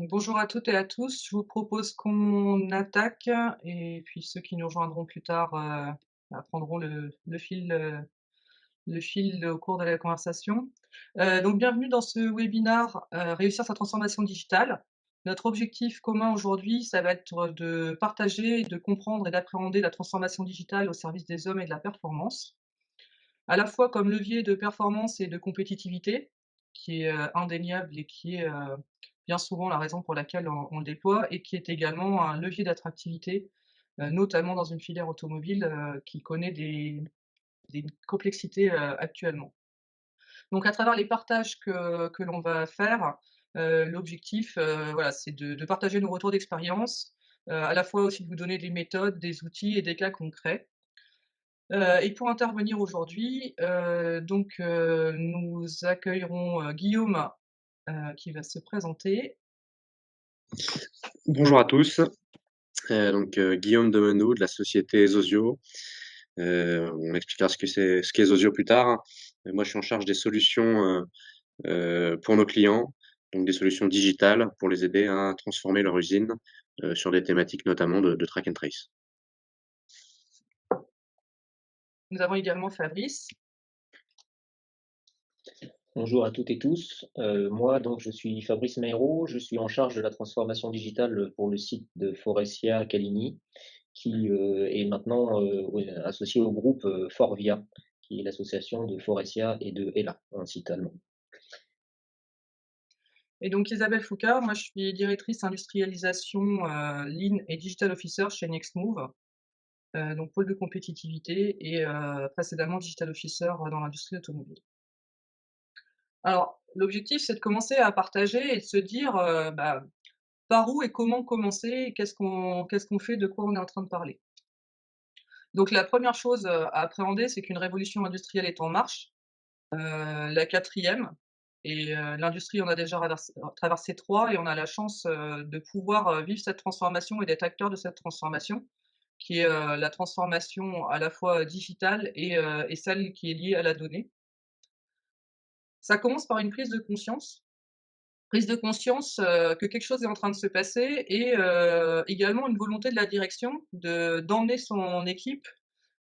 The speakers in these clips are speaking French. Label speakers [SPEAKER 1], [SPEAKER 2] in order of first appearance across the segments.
[SPEAKER 1] Bonjour à toutes et à tous. Je vous propose qu'on attaque et puis ceux qui nous rejoindront plus tard, prendront le fil au cours de la conversation. Donc bienvenue dans ce webinaire, Réussir sa transformation digitale. Notre objectif commun aujourd'hui, ça va être de partager, de comprendre et d'appréhender la transformation digitale au service des hommes et de la performance. À la fois comme levier de performance et de compétitivité, qui est, indéniable et qui est, bien souvent la raison pour laquelle on le déploie et qui est également un levier d'attractivité, notamment dans une filière automobile, qui connaît des complexités, actuellement. Donc à travers les partages que l'on va faire, l'objectif, voilà, c'est de partager nos retours d'expérience, à la fois aussi de vous donner des méthodes, des outils et des cas concrets. Et pour intervenir aujourd'hui, nous accueillerons, Guillaume, qui va se présenter.
[SPEAKER 2] Bonjour à tous, Guillaume Demenou de la société Zozio. On expliquera ce qu'est Zozio plus tard. Moi, je suis en charge des solutions, pour nos clients, donc des solutions digitales pour les aider à transformer leur usine, sur des thématiques notamment de track and trace.
[SPEAKER 1] Nous avons également Fabrice.
[SPEAKER 3] Bonjour à toutes et tous. Moi, donc, je suis Fabrice Mayrault, je suis en charge de la transformation digitale pour le site de Forestia Caligny, qui est maintenant associé au groupe Forvia, qui est l'association de Forestia et de Hella, un site allemand.
[SPEAKER 1] Et donc Isabelle Foucard, moi je suis directrice industrialisation, Lean et Digital Officer chez Nextmove, donc pôle de compétitivité et précédemment Digital Officer, dans l'industrie automobile. Alors l'objectif, c'est de commencer à partager et de se dire, par où et comment commencer? Qu'est-ce qu'on fait? De quoi on est en train de parler? Donc la première chose, à appréhender, c'est qu'une révolution industrielle est en marche, la quatrième, et l'industrie en a déjà traversé 3 et on a la chance, de pouvoir, vivre cette transformation et d'être acteur de cette transformation qui est, la transformation à la fois digitale et celle qui est liée à la donnée. Ça commence par une prise de conscience, que quelque chose est en train de se passer et également une volonté de la direction d'emmener son équipe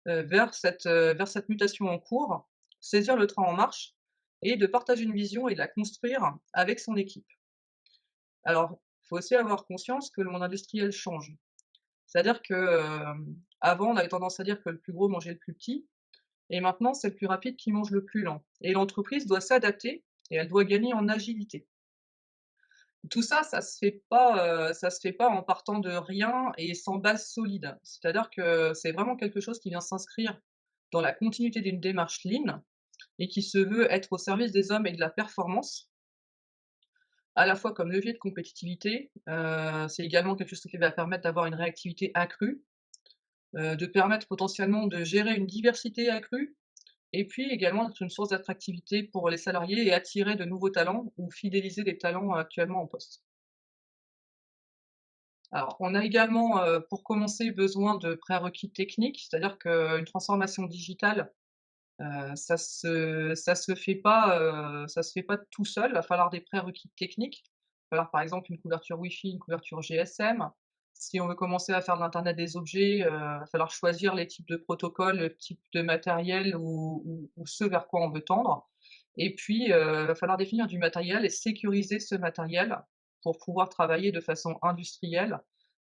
[SPEAKER 1] vers cette mutation en cours, saisir le train en marche et de partager une vision et de la construire avec son équipe. Alors, il faut aussi avoir conscience que le monde industriel change. C'est-à-dire que, avant, on avait tendance à dire que le plus gros mangeait le plus petit et maintenant, c'est le plus rapide qui mange le plus lent et l'entreprise doit s'adapter et elle doit gagner en agilité. Tout ça, ça se fait pas en partant de rien et sans base solide. C'est-à-dire que c'est vraiment quelque chose qui vient s'inscrire dans la continuité d'une démarche Lean et qui se veut être au service des hommes et de la performance, à la fois comme levier de compétitivité. C'est également quelque chose qui va permettre d'avoir une réactivité accrue, de permettre potentiellement de gérer une diversité accrue et puis également d'être une source d'attractivité pour les salariés et attirer de nouveaux talents ou fidéliser des talents actuellement en poste. Alors, on a également, pour commencer, besoin de prérequis techniques, c'est-à-dire qu'une transformation digitale, ça se fait pas tout seul. Il va falloir des prérequis techniques. Il va falloir, par exemple, une couverture Wi-Fi, une couverture GSM. Si on veut commencer à faire de l'internet des objets, il va falloir choisir les types de protocoles, le type de matériel ou ce vers quoi on veut tendre. Et puis, il va falloir définir du matériel et sécuriser ce matériel pour pouvoir travailler de façon industrielle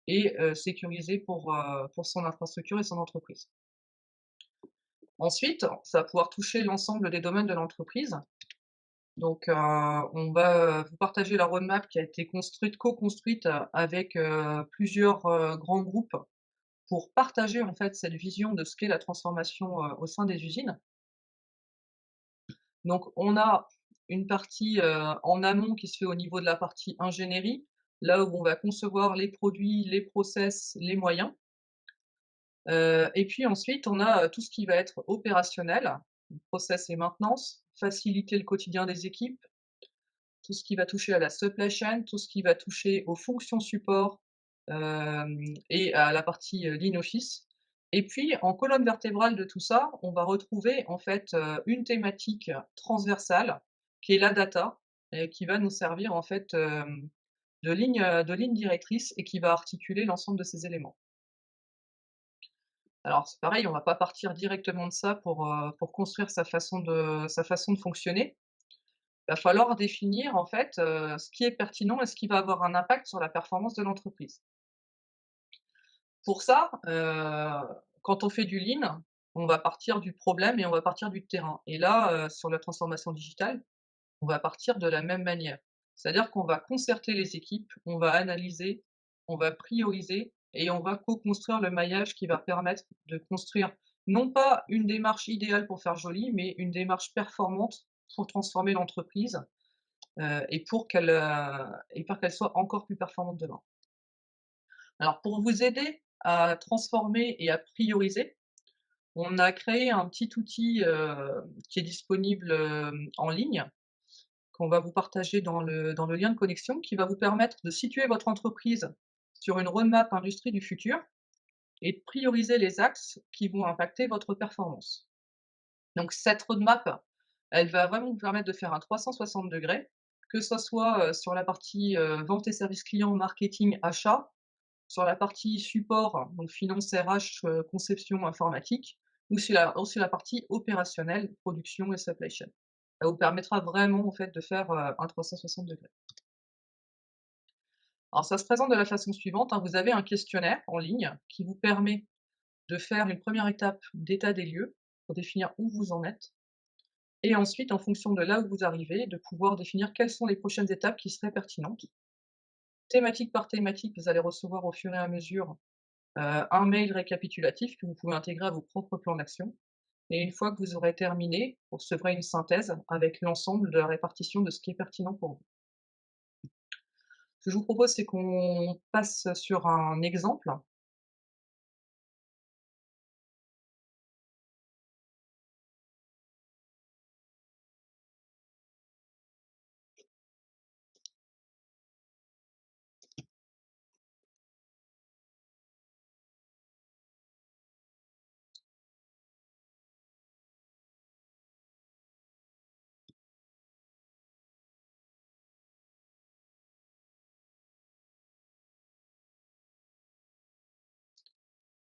[SPEAKER 1] et sécurisée pour son infrastructure et son entreprise. Ensuite, ça va pouvoir toucher l'ensemble des domaines de l'entreprise. Donc, on va vous partager la roadmap qui a été co-construite, avec, plusieurs, grands groupes pour partager, en fait, cette vision de ce qu'est la transformation, au sein des usines. Donc on a une partie, en amont qui se fait au niveau de la partie ingénierie, là où on va concevoir les produits, les process, les moyens. Et puis ensuite, on a, tout ce qui va être opérationnel, process et maintenance, faciliter le quotidien des équipes, tout ce qui va toucher à la supply chain, tout ce qui va toucher aux fonctions support, et à la partie, lean office. Et puis en colonne vertébrale de tout ça, on va retrouver en fait, une thématique transversale qui est la data et qui va nous servir en fait, de ligne directrice et qui va articuler l'ensemble de ces éléments. Alors c'est pareil, on va pas partir directement de ça pour construire sa façon de fonctionner. Il va falloir définir en fait, ce qui est pertinent et ce qui va avoir un impact sur la performance de l'entreprise. Pour ça, quand on fait du lean, on va partir du problème et on va partir du terrain et là, sur la transformation digitale, on va partir de la même manière. C'est-à-dire qu'on va concerter les équipes, on va analyser, on va prioriser et on va co-construire le maillage qui va permettre de construire non pas une démarche idéale pour faire joli, mais une démarche performante pour transformer l'entreprise, et pour qu'elle soit encore plus performante demain. Alors pour vous aider à transformer et à prioriser, on a créé un petit outil, qui est disponible, en ligne, qu'on va vous partager dans le lien de connexion, qui va vous permettre de situer votre entreprise sur une roadmap industrie du futur et de prioriser les axes qui vont impacter votre performance. Donc cette roadmap, elle va vraiment vous permettre de faire un 360°, que ce soit, sur la partie, vente et service client, marketing, achat, sur la partie support, donc finance, RH, conception informatique, ou sur la partie opérationnelle, production et supply chain. Ça vous permettra vraiment, en fait, de faire, un 360°. Alors ça se présente de la façon suivante, hein, vous avez un questionnaire en ligne qui vous permet de faire une première étape d'état des lieux pour définir où vous en êtes et ensuite, en fonction de là où vous arrivez, de pouvoir définir quelles sont les prochaines étapes qui seraient pertinentes. Thématique par thématique, vous allez recevoir au fur et à mesure un mail récapitulatif que vous pouvez intégrer à vos propres plans d'action et une fois que vous aurez terminé, vous recevrez une synthèse avec l'ensemble de la répartition de ce qui est pertinent pour vous. Ce que je vous propose, c'est qu'on passe sur un exemple.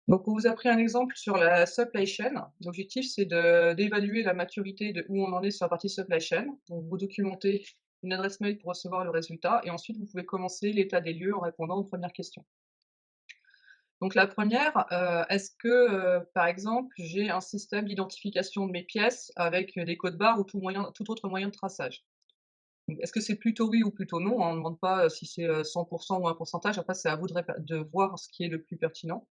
[SPEAKER 1] Donc on vous a pris un exemple sur la supply chain. L'objectif, c'est d'évaluer la maturité de où on en est sur la partie supply chain. Donc vous documentez une adresse mail pour recevoir le résultat et ensuite vous pouvez commencer l'état des lieux en répondant aux premières questions. Donc la première, est-ce que, par exemple, j'ai un système d'identification de mes pièces avec, des codes barres ou tout autre moyen de traçage? Donc est-ce que c'est plutôt oui ou plutôt non, hein? On ne demande pas, si c'est, 100 ou un pourcentage, après c'est à vous de voir ce qui est le plus pertinent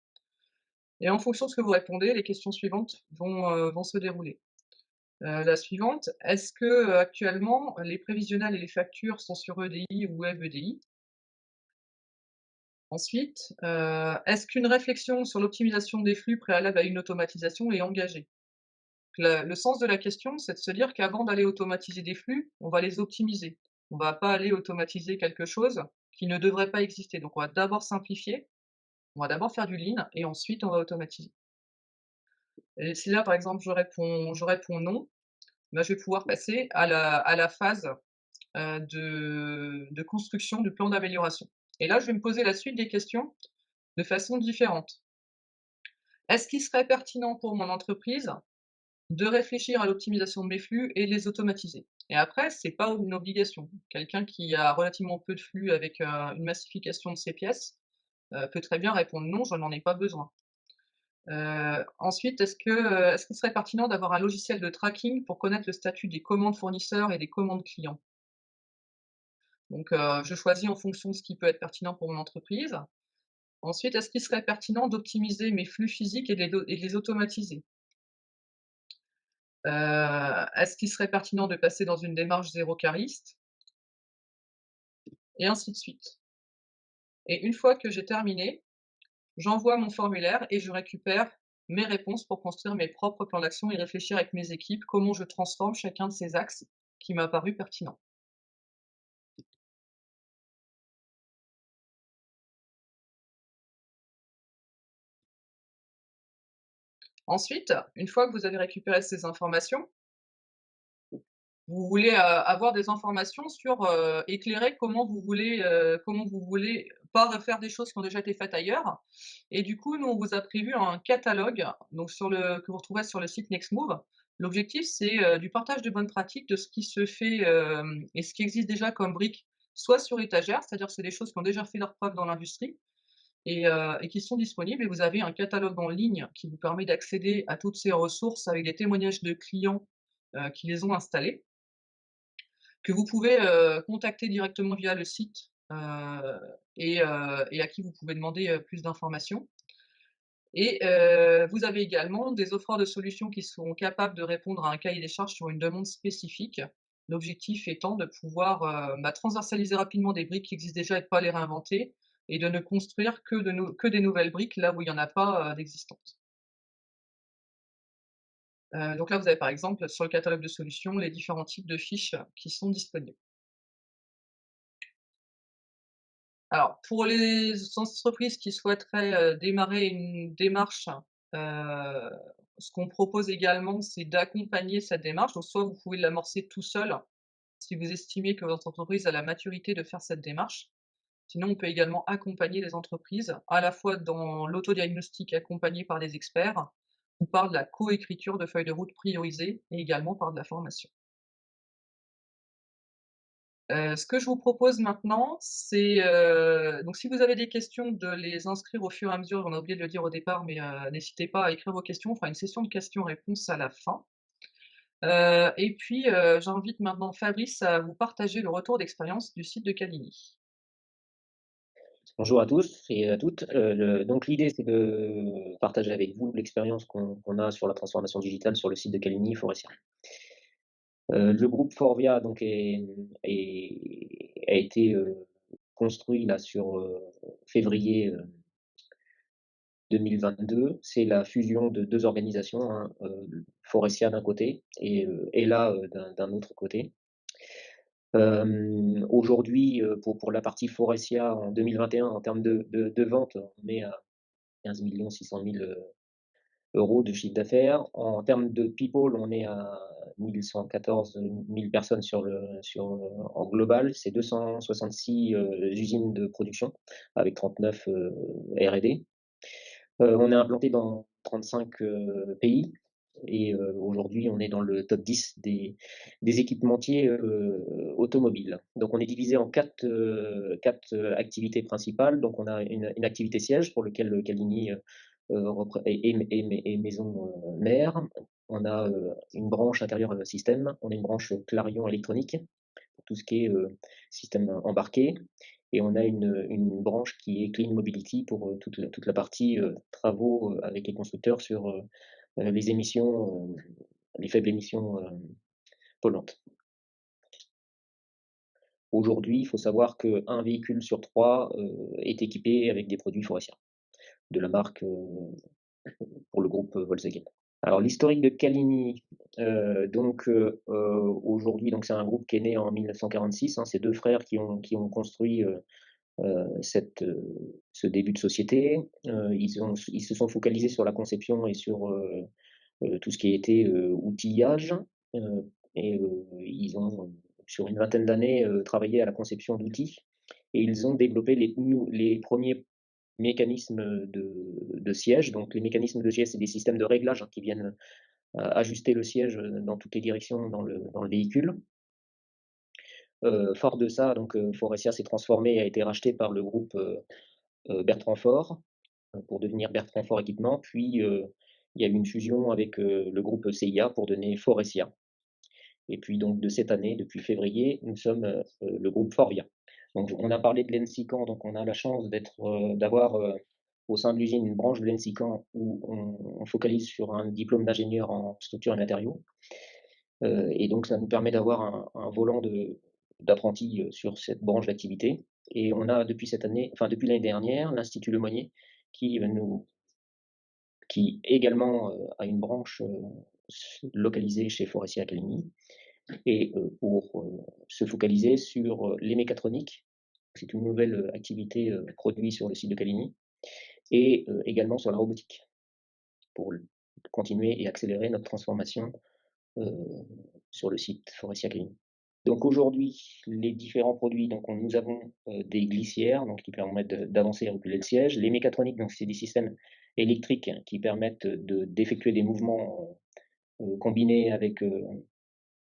[SPEAKER 1] et en fonction de ce que vous répondez, les questions suivantes vont se dérouler. La suivante, est-ce que, actuellement, les prévisionnels et les factures sont sur EDI ou web EDI? Ensuite, est-ce qu'une réflexion sur l'optimisation des flux préalable à une automatisation est engagée? Le sens de la question, c'est de se dire qu'avant d'aller automatiser des flux, on va les optimiser. On va pas aller automatiser quelque chose qui ne devrait pas exister. Donc on va d'abord simplifier, on va d'abord faire du lean et ensuite on va automatiser. Et si là, par exemple, je réponds non, bah, je vais pouvoir passer à la phase, de construction du plan d'amélioration. Et là, je vais me poser la suite des questions de façon différente. Est-ce qu'il serait pertinent pour mon entreprise de réfléchir à l'optimisation de mes flux et de les automatiser? Et après, c'est pas une obligation. Quelqu'un qui a relativement peu de flux avec, une massification de ses pièces, peut très bien répondre: «Non, je n'en ai pas besoin». Ensuite, est-ce qu'il serait pertinent d'avoir un logiciel de tracking pour connaître le statut des commandes fournisseurs et des commandes clients? Donc, je choisis en fonction de ce qui peut être pertinent pour mon entreprise. Ensuite, est-ce qu'il serait pertinent d'optimiser mes flux physiques et de les automatiser? Est-ce qu'il serait pertinent de passer dans une démarche zéro cariste? Et ainsi de suite. Et une fois que j'ai terminé, j'envoie mon formulaire et je récupère mes réponses pour construire mes propres plans d'action et réfléchir avec mes équipes comment je transforme chacun de ces axes qui m'a paru pertinent. Ensuite, une fois que vous avez récupéré ces informations, Vous voulez, avoir des informations sur, éclairer comment vous voulez pas refaire des choses qui ont déjà été faites ailleurs et du coup, nous, on vous a prévu un catalogue, donc que vous retrouverez sur le site Nextmove. L'objectif, c'est, du partage de bonnes pratiques de ce qui se fait, et ce qui existe déjà comme briques, soit sur étagère, c'est-à-dire que c'est des choses qui ont déjà fait leurs preuves dans l'industrie et qui sont disponibles et vous avez un catalogue en ligne qui vous permet d'accéder à toutes ces ressources avec des témoignages de clients, qui les ont installées que vous pouvez, contacter directement via le site, et à qui vous pouvez demander, plus d'informations et vous avez également des offreurs de solutions qui seront capables de répondre à un cahier des charges sur une demande spécifique. L'objectif étant de pouvoir, transversaliser rapidement des briques qui existent déjà et de pas les réinventer et de ne construire que des nouvelles briques là où il y en a pas, d'existantes. Donc là, vous avez par exemple sur le catalogue de solutions les différents types de fiches qui sont disponibles. Alors, pour les entreprises qui souhaiteraient, démarrer une démarche, heu, ce qu'on propose également, c'est d'accompagner cette démarche. Donc soit vous pouvez l'amorcer tout seul, si vous estimez que votre entreprise a la maturité de faire cette démarche. Sinon, on peut également accompagner les entreprises, à la fois dans l'autodiagnostic accompagné par des experts ou par de la coécriture de feuilles de route priorisées et également par de la formation. Ce que je vous propose maintenant, c'est, donc si vous avez des questions, de les inscrire au fur et à mesure. On a oublié de le dire au départ, mais, n'hésitez pas à écrire vos questions. On fera une session de questions-réponses à la fin. Et puis, j'invite maintenant Fabrice à vous partager le retour d'expérience du site de Caligni.
[SPEAKER 3] Bonjour à tous et à toutes. Donc l'idée, c'est de partager avec vous l'expérience qu'on a sur la transformation digitale sur le site de Caligny Forestia. Le groupe Forvia donc a été, construit là sur, février, 2022. C'est la fusion de 2 organisations, hein, Forestia d'un côté et Ella, d'un autre côté. Aujourd'hui, pour la partie Forestia en 2021 en termes de ventes, on est à 15 600 000 euros de chiffre d'affaires. En termes de people, on est à 1 114 000 personnes en global. C'est 266 usines de production avec 39 R&D. On est implanté dans 35 pays et aujourd'hui, on est dans le top 10 des équipementiers automobiles. Donc, on est divisé en quatre activités principales. Donc, on a une activité siège pour lequel Caligny est maison mère. On a une branche intérieure système. On a une branche Clarion électronique pour tout ce qui est système embarqué. Et on a une branche qui est Clean Mobility pour toute la partie travaux avec les constructeurs sur les émissions, les faibles émissions polluantes. Aujourd'hui, il faut savoir qu'un véhicule sur 3 est équipé avec des produits forestiers de la marque pour le groupe Volkswagen. Alors l'historique de Caligny, aujourd'hui, donc c'est un groupe qui est né en 1946, hein, c'est 2 frères qui ont construit ce début de société. Ils se sont focalisés sur la conception et sur tout ce qui a été outillage. Ils ont, sur une vingtaine d'années, travaillé à la conception d'outils et ils ont développé les premiers mécanismes de siège. Donc, les mécanismes de siège, c'est des systèmes de réglage, hein, qui viennent ajuster le siège dans toutes les directions dans le véhicule. Fort de ça, donc Faurecia s'est transformé et a été racheté par le groupe Bertrand Faure pour devenir Bertrand Faure Équipement. Puis il y a eu une fusion avec le groupe CIA pour donner Faurecia. Et puis donc de cette année, depuis février, nous sommes le groupe Forvia. Donc on a parlé de l'ENSICAN, donc on a la chance d'avoir au sein de l'usine une branche de l'ENSICAN où on focalise sur un diplôme d'ingénieur en structure et matériaux. Et donc ça nous permet d'avoir un volant d'apprentis sur cette branche d'activité. Et on a depuis cette année, enfin depuis l'année dernière, l'Institut Lemonnier qui également a une branche localisée chez Forestier Academy et pour se focaliser sur les mécatroniques. C'est une nouvelle activité produite sur le site de Caligny et également sur la robotique pour continuer et accélérer notre transformation sur le site Forestia Caligny. Donc aujourd'hui, les différents produits, donc nous avons des glissières donc qui permettent d'avancer et reculer le siège, les mécatroniques, donc c'est des systèmes électriques qui permettent d'effectuer des mouvements combinés avec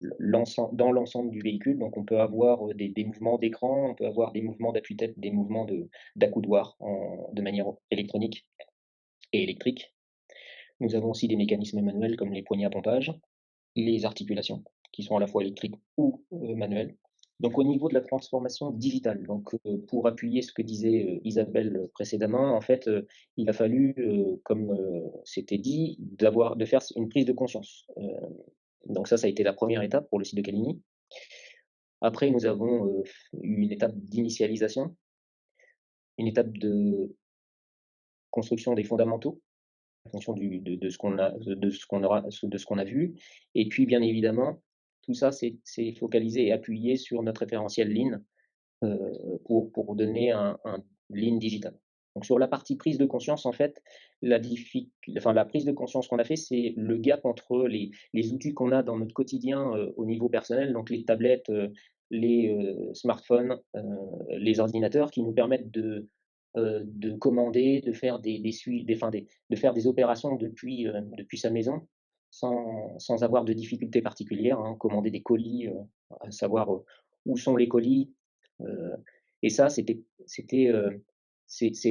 [SPEAKER 3] dans l'ensemble du véhicule. Donc on peut avoir des mouvements d'écran, on peut avoir des mouvements d'appui-tête, des mouvements d'accoudoir de manière électronique et électrique. Nous avons aussi des mécanismes manuels comme les poignées à pompage, les articulations, qui sont à la fois électriques ou manuelles. Donc au niveau de la transformation digitale, donc pour appuyer ce que disait Isabelle précédemment, en fait, il a fallu, comme c'était dit, de faire une prise de conscience. Donc ça a été la première étape pour le site de Caligny. Après, nous avons eu une étape d'initialisation, une étape de construction des fondamentaux, en fonction de ce qu'on a, de ce qu'on a vu. Et puis, bien évidemment, tout ça, c'est focalisé et appuyé sur notre référentiel Lean pour donner un Lean digital. Donc, sur la partie prise de conscience, en fait, la prise de conscience qu'on a fait, c'est le gap entre les outils qu'on a dans notre quotidien au niveau personnel, donc les tablettes, les smartphones, les ordinateurs qui nous permettent de commander, de faire de faire des opérations depuis sa maison sans avoir de difficultés particulières, hein, commander des colis, à savoir où sont les colis. Et ça, c'est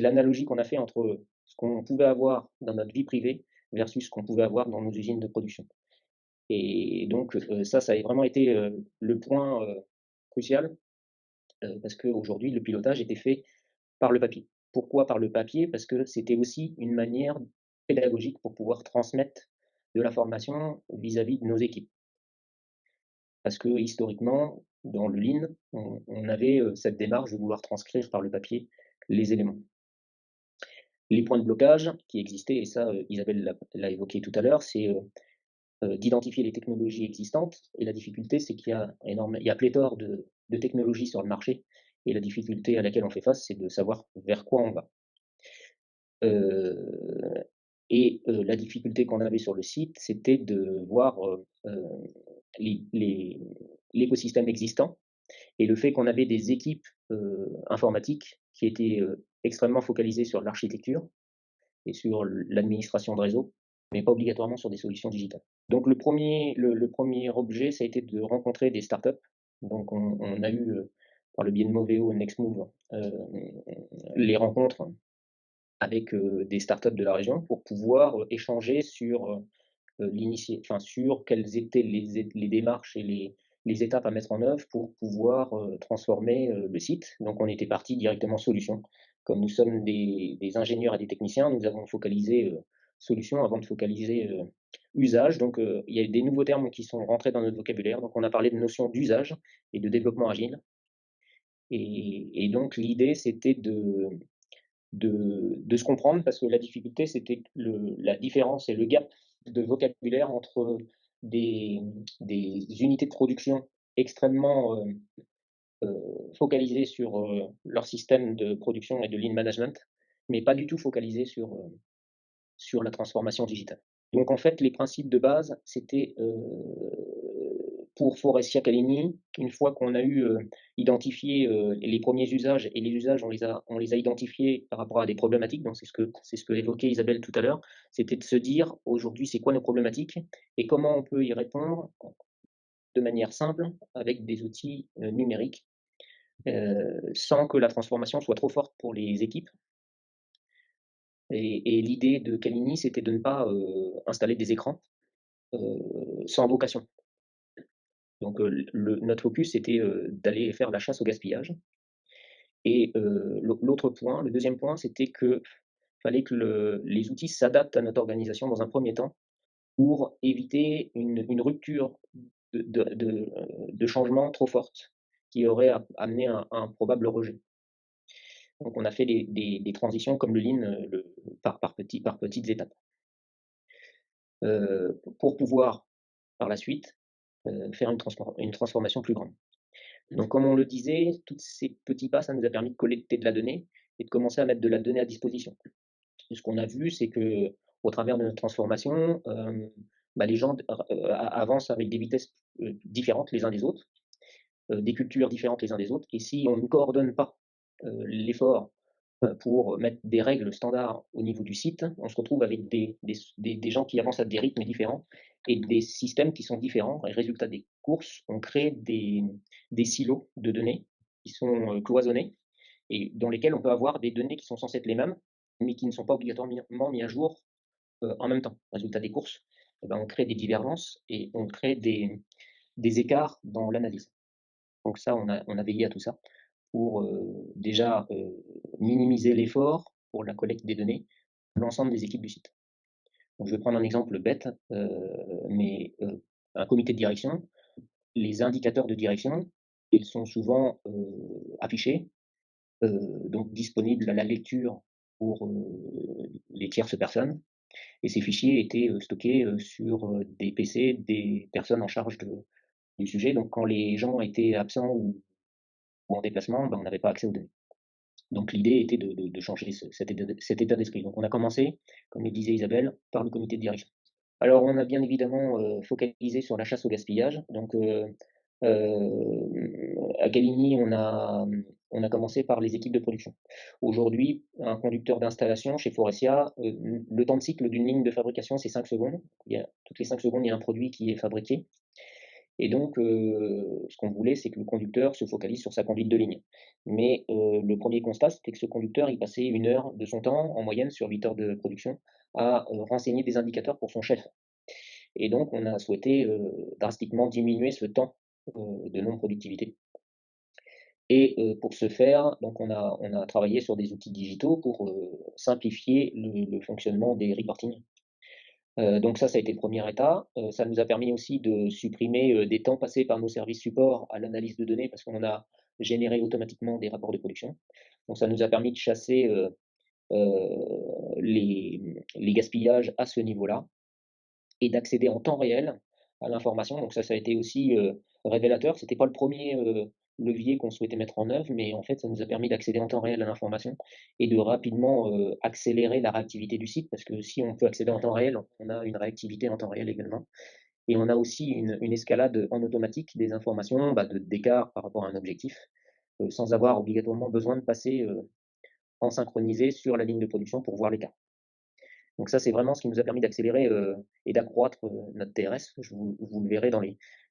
[SPEAKER 3] l'analogie qu'on a fait entre ce qu'on pouvait avoir dans notre vie privée versus ce qu'on pouvait avoir dans nos usines de production. Et donc, ça a vraiment été le point crucial parce qu'aujourd'hui, le pilotage était fait par le papier. Pourquoi par le papier? Parce que c'était aussi une manière pédagogique pour pouvoir transmettre de la formation vis-à-vis de nos équipes. Parce que historiquement, dans le Lean, on avait cette démarche de vouloir transcrire par le papier les éléments. Les points de blocage qui existaient, et ça, Isabelle l'a évoqué tout à l'heure, c'est d'identifier les technologies existantes. Et la difficulté, c'est qu'il y a pléthore de technologies sur le marché. Et la difficulté à laquelle on fait face, c'est de savoir vers quoi on va. La difficulté qu'on avait sur le site, c'était de voir l'écosystème existant et le fait qu'on avait des équipes informatiques qui étaient extrêmement focalisées sur l'architecture et sur l'administration de réseau, mais pas obligatoirement sur des solutions digitales. Donc le premier objet, ça a été de rencontrer des startups. Donc on a eu, par le biais de Moveo et Nextmove, les rencontres avec des startups de la région pour pouvoir échanger sur sur quelles étaient les démarches et les étapes à mettre en œuvre pour pouvoir transformer le site. Donc on était parti directement solution. Comme nous sommes des ingénieurs et des techniciens, nous avons focalisé solution avant de focaliser usage. Donc il y a des nouveaux termes qui sont rentrés dans notre vocabulaire. Donc on a parlé de notion d'usage et de développement agile. Et donc l'idée c'était de se comprendre parce que la difficulté, c'était la différence et le gap de vocabulaire entre des, des unités de production extrêmement focalisées sur leur système de production et de lean management, mais pas du tout focalisées sur la transformation digitale. Donc en fait, les principes de base, c'était pour Forestia Caligny, une fois qu'on a eu identifié les premiers usages, et les usages, on les a identifiés par rapport à des problématiques, donc c'est ce que évoquait Isabelle tout à l'heure, c'était de se dire aujourd'hui c'est quoi nos problématiques et comment on peut y répondre de manière simple avec des outils numériques, sans que la transformation soit trop forte pour les équipes. Et l'idée de Caligny, c'était de ne pas installer des écrans sans vocation. Donc notre focus, c'était d'aller faire la chasse au gaspillage. Et l'autre point, le deuxième point, c'était qu'il fallait que les outils s'adaptent à notre organisation dans un premier temps pour éviter une rupture de changement trop forte qui aurait amené un probable rejet. Donc on a fait des transitions comme le Lean par petites étapes. Pour pouvoir, par la suite, faire une transformation plus grande. Donc comme on le disait, tous ces petits pas, ça nous a permis de collecter de la donnée et de commencer à mettre de la donnée à disposition. Et ce qu'on a vu, c'est qu'au travers de notre transformation, bah, les gens avancent avec des vitesses différentes les uns des autres, des cultures différentes les uns des autres, et si on ne coordonne pas l'effort pour mettre des règles standards au niveau du site, on se retrouve avec des gens qui avancent à des rythmes différents et des systèmes qui sont différents. Et résultat des courses, on crée des silos de données qui sont cloisonnés et dans lesquels on peut avoir des données qui sont censées être les mêmes, mais qui ne sont pas obligatoirement mis à jour en même temps. Résultat des courses, eh ben, on crée des divergences et on crée des écarts dans l'analyse. Donc ça, on a veillé à tout ça pour déjà minimiser l'effort pour la collecte des données de l'ensemble des équipes du site. Donc je vais prendre un exemple bête, mais un comité de direction, les indicateurs de direction, ils sont souvent affichés, donc disponibles à la lecture pour les tierces personnes. Et ces fichiers étaient stockés sur des PC des personnes en charge du sujet. Donc quand les gens étaient absents ou en déplacement, ben, on n'avait pas accès aux données. Donc l'idée était de changer cet état d'esprit. Donc on a commencé, comme le disait Isabelle, par le comité de direction. Alors on a bien évidemment focalisé sur la chasse au gaspillage. Donc à Caligny, on a commencé par les équipes de production. Aujourd'hui, un conducteur d'installation chez Forestia, le temps de cycle d'une ligne de fabrication, c'est 5 secondes. Toutes les 5 secondes, il y a un produit qui est fabriqué. Et donc, ce qu'on voulait, c'est que le conducteur se focalise sur sa conduite de ligne. Mais le premier constat, c'était que ce conducteur, il passait 1 heure de son temps, en moyenne, sur 8 heures de production, à renseigner des indicateurs pour son chef. Et donc, on a souhaité drastiquement diminuer ce temps de non-productivité. Et pour ce faire, donc on a travaillé sur des outils digitaux pour simplifier le fonctionnement des reporting. Donc ça a été le premier état. Ça nous a permis aussi de supprimer des temps passés par nos services support à l'analyse de données parce qu'on a généré automatiquement des rapports de production. Donc ça nous a permis de chasser les gaspillages à ce niveau-là et d'accéder en temps réel à l'information. Donc ça a été aussi révélateur. C'était pas le premier levier qu'on souhaitait mettre en œuvre, mais en fait, ça nous a permis d'accéder en temps réel à l'information et de rapidement accélérer la réactivité du site, parce que si on peut accéder en temps réel, on a une réactivité en temps réel également. Et on a aussi une escalade en automatique des informations d'écart par rapport à un objectif, sans avoir obligatoirement besoin de passer en synchronisé sur la ligne de production pour voir l'écart. Donc ça, c'est vraiment ce qui nous a permis d'accélérer et d'accroître notre TRS. Vous le verrez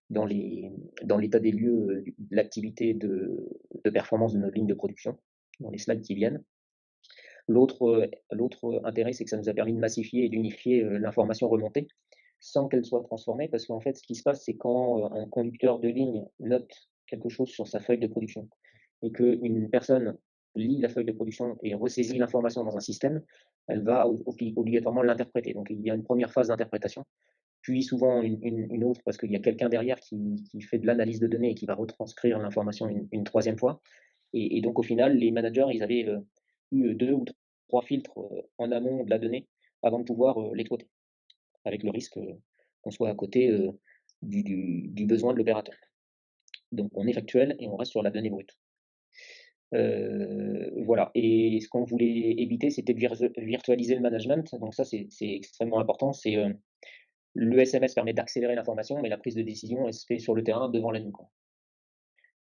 [SPEAKER 3] dans l'état des lieux de l'activité de performance de notre ligne de production, dans les slides qui viennent. L'autre intérêt, c'est que ça nous a permis de massifier et d'unifier l'information remontée sans qu'elle soit transformée, parce qu'en fait, ce qui se passe, c'est quand un conducteur de ligne note quelque chose sur sa feuille de production et qu'une personne lit la feuille de production et ressaisit l'information dans un système, elle va obligatoirement l'interpréter. Donc il y a une première phase d'interprétation, puis souvent une autre, parce qu'il y a quelqu'un derrière qui fait de l'analyse de données et qui va retranscrire l'information une troisième fois. Et donc au final, les managers, ils avaient eu 2 ou 3 filtres en amont de la donnée avant de pouvoir l'exploiter, avec le risque qu'on soit à côté du besoin de l'opérateur. Donc on est factuel et on reste sur la donnée brute. Voilà. Et ce qu'on voulait éviter, c'était de virtualiser le management. Donc ça, c'est extrêmement important. Le SMS permet d'accélérer l'information, mais la prise de décision, elle se fait sur le terrain devant la ligne.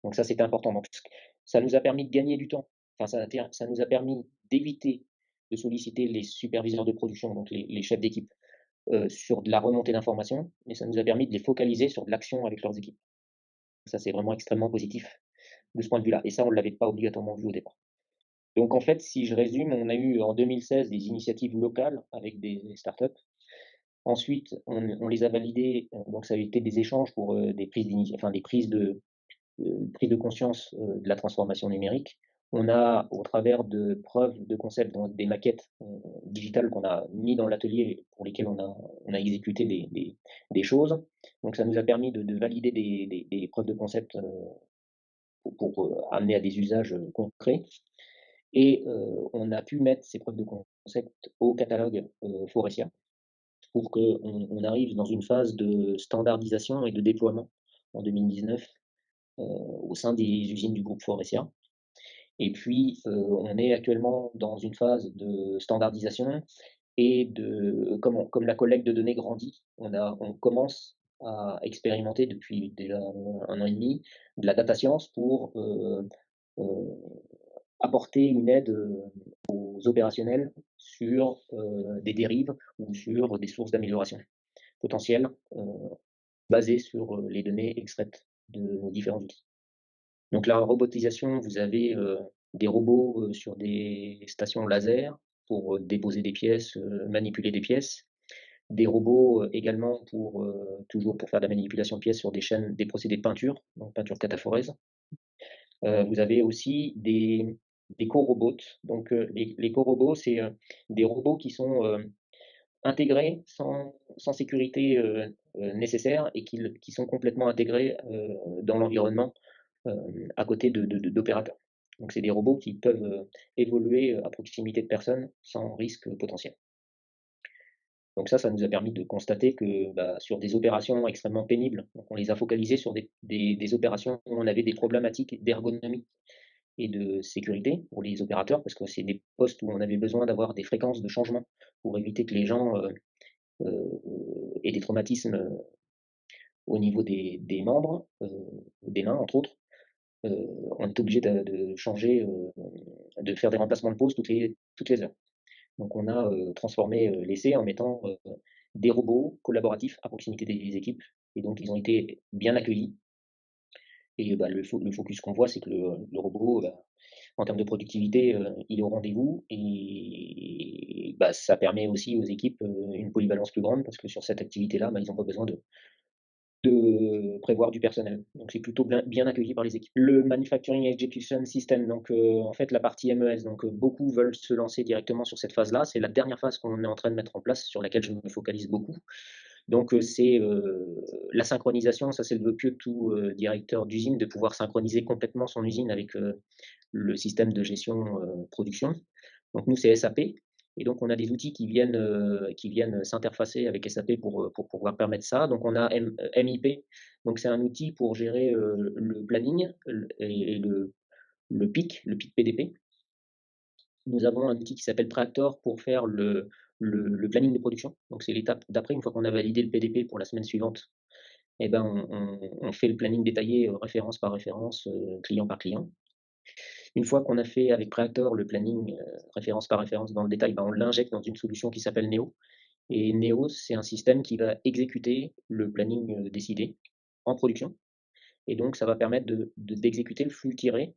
[SPEAKER 3] Donc ça, c'était important. Donc ça nous a permis de gagner du temps. Enfin, ça nous a permis d'éviter de solliciter les superviseurs de production, donc les chefs d'équipe, sur de la remontée d'informations, mais ça nous a permis de les focaliser sur de l'action avec leurs équipes. Ça, c'est vraiment extrêmement positif de ce point de vue-là. Et ça, on ne l'avait pas obligatoirement vu au départ. Donc en fait, si je résume, on a eu en 2016 des initiatives locales avec des startups. Ensuite, on les a validées, donc ça a été des échanges pour des prises de conscience de la transformation numérique. On a, au travers de preuves de concept, donc des maquettes digitales qu'on a mis dans l'atelier pour lesquelles on a exécuté des choses. Donc ça nous a permis de valider des preuves de concept pour amener à des usages concrets. Et on a pu mettre ces preuves de concept au catalogue Forestia pour qu'on arrive dans une phase de standardisation et de déploiement en 2019 au sein des usines du groupe Forestia. Et puis, on est actuellement dans une phase de standardisation et comme la collecte de données grandit, on commence à expérimenter depuis déjà 1 an et demi de la data science pour heu, apporter une aide aux opérationnels sur des dérives ou sur des sources d'amélioration potentielles basées sur les données extraites de nos différents outils. Donc la robotisation, vous avez des robots sur des stations laser pour déposer des pièces, manipuler des pièces. Des robots également pour toujours pour faire de la manipulation de pièces sur des chaînes, des procédés de peinture, donc peinture cataphorèse. Vous avez aussi des corobots. Donc les corobots, c'est des robots qui sont intégrés sans sécurité nécessaire et qui sont complètement intégrés dans l'environnement à côté d'opérateurs. Donc c'est des robots qui peuvent évoluer à proximité de personnes sans risque potentiel. Donc ça nous a permis de constater que bah, sur des opérations extrêmement pénibles, donc on les a focalisées sur des opérations où on avait des problématiques d'ergonomie et de sécurité pour les opérateurs, parce que c'est des postes où on avait besoin d'avoir des fréquences de changement pour éviter que les gens aient des traumatismes au niveau des membres, des mains entre autres. On est obligé de changer, de faire des remplacements de pause toutes les heures. Donc on a transformé l'essai en mettant des robots collaboratifs à proximité des équipes. Et donc ils ont été bien accueillis. Et bah, le focus qu'on voit, c'est que le robot, bah, en termes de productivité, il est au rendez-vous. Et bah, ça permet aussi aux équipes une polyvalence plus grande parce que sur cette activité-là, bah, ils n'ont pas besoin de prévoir du personnel. Donc c'est plutôt bien accueilli par les équipes. Le Manufacturing Execution System, donc en fait la partie MES, donc beaucoup veulent se lancer directement sur cette phase-là. C'est la dernière phase qu'on est en train de mettre en place, sur laquelle je me focalise beaucoup. Donc c'est la synchronisation, ça c'est le vœu pieux de tout directeur d'usine, de pouvoir synchroniser complètement son usine avec le système de gestion production. Donc nous c'est SAP, et donc on a des outils qui viennent s'interfacer avec SAP pour pouvoir permettre ça. Donc on a MIP, donc c'est un outil pour gérer le planning et le PIC PDP. Nous avons un outil qui s'appelle Tractor pour faire le planning de production. Donc c'est l'étape d'après, une fois qu'on a validé le PDP pour la semaine suivante, eh ben on fait le planning détaillé référence par référence, client par client. Une fois qu'on a fait avec Preactor le planning référence par référence dans le détail, ben on l'injecte dans une solution qui s'appelle Neo. Et Neo, c'est un système qui va exécuter le planning décidé en production. Et donc, ça va permettre d'exécuter le flux tiré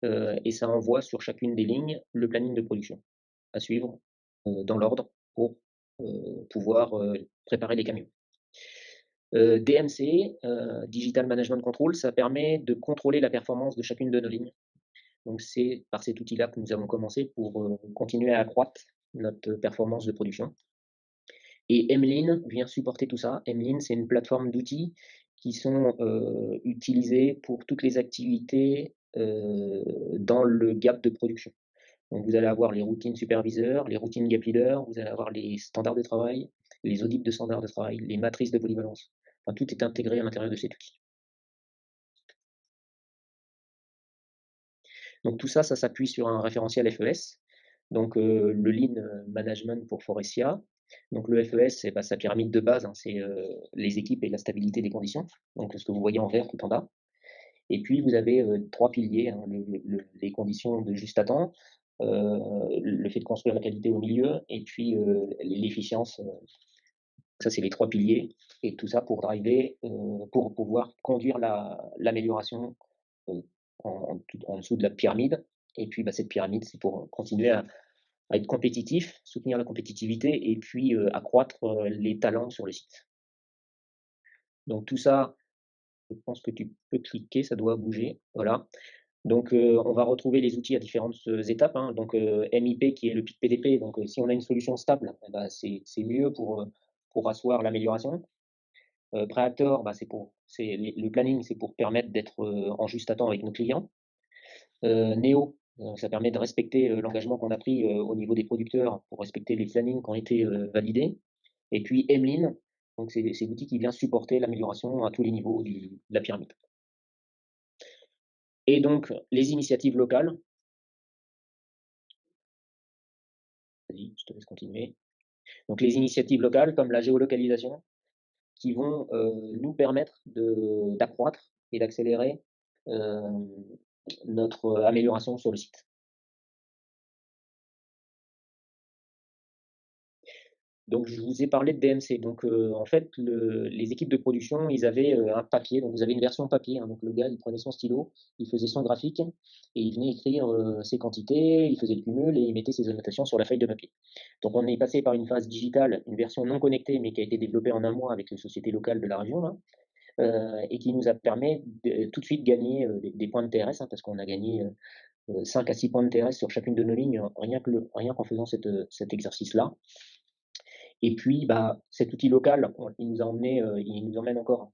[SPEAKER 3] et ça envoie sur chacune des lignes le planning de production à suivre dans l'ordre pour pouvoir préparer les camions. DMC, Digital Management Control, ça permet de contrôler la performance de chacune de nos lignes. Donc c'est par cet outil-là que nous avons commencé pour continuer à accroître notre performance de production. Et Mlean vient supporter tout ça. Mlean, c'est une plateforme d'outils qui sont utilisés pour toutes les activités dans le gap de production. Donc vous allez avoir les routines superviseurs, les routines gap leaders, vous allez avoir les standards de travail, les audits de standards de travail, les matrices de polyvalence. Enfin, tout est intégré à l'intérieur de cet outil. Donc tout ça, ça s'appuie sur un référentiel FES, donc le Lean Management pour Forestia. Donc le FES, c'est sa pyramide de base, hein, c'est les équipes et la stabilité des conditions, donc ce que vous voyez en vert tout en bas. Et puis vous avez 3 piliers, hein, les conditions de juste à temps, le fait de construire la qualité au milieu, et puis l'efficience. Ça, c'est les 3 piliers, et tout ça pour driver, pour pouvoir conduire l'amélioration euh, en dessous de la pyramide. Et puis bah, cette pyramide, c'est pour continuer à être compétitif, soutenir la compétitivité et puis accroître les talents sur le site. Donc tout ça, je pense que tu peux cliquer, ça doit bouger. Voilà. Donc on va retrouver les outils à différentes étapes, hein. Donc MIP qui est le PIC PDP. Donc si on a une solution stable, eh ben, c'est mieux pour asseoir l'amélioration. Preactor, bah, le planning, c'est pour permettre d'être en juste à temps avec nos clients. Neo, ça permet de respecter l'engagement qu'on a pris au niveau des producteurs pour respecter les plannings qui ont été validés. Et puis Mlean, donc c'est l'outil qui vient supporter l'amélioration à tous les niveaux de la pyramide. Et donc les initiatives locales, Vas-y, je te laisse continuer. Donc les initiatives locales comme la géolocalisation qui vont nous permettre d'accroître et d'accélérer euh, notre amélioration sur le site. Donc je vous ai parlé de DMC. Donc en fait, les équipes de production, ils avaient un papier. Donc vous avez une version papier, hein. Donc le gars, il prenait son stylo, il faisait son graphique et il venait écrire ses quantités, il faisait le cumul et il mettait ses annotations sur la feuille de papier. Donc on est passé par une phase digitale, une version non connectée, mais qui a été développée en un mois avec les sociétés locales de la région, là, et qui nous a permis de, tout de suite gagner des points de TRS, hein, parce qu'on a gagné 5 à 6 points de TRS sur chacune de nos lignes, rien qu'en faisant cet exercice-là. Et puis, bah, cet outil local, il nous a emmené, il nous emmène encore.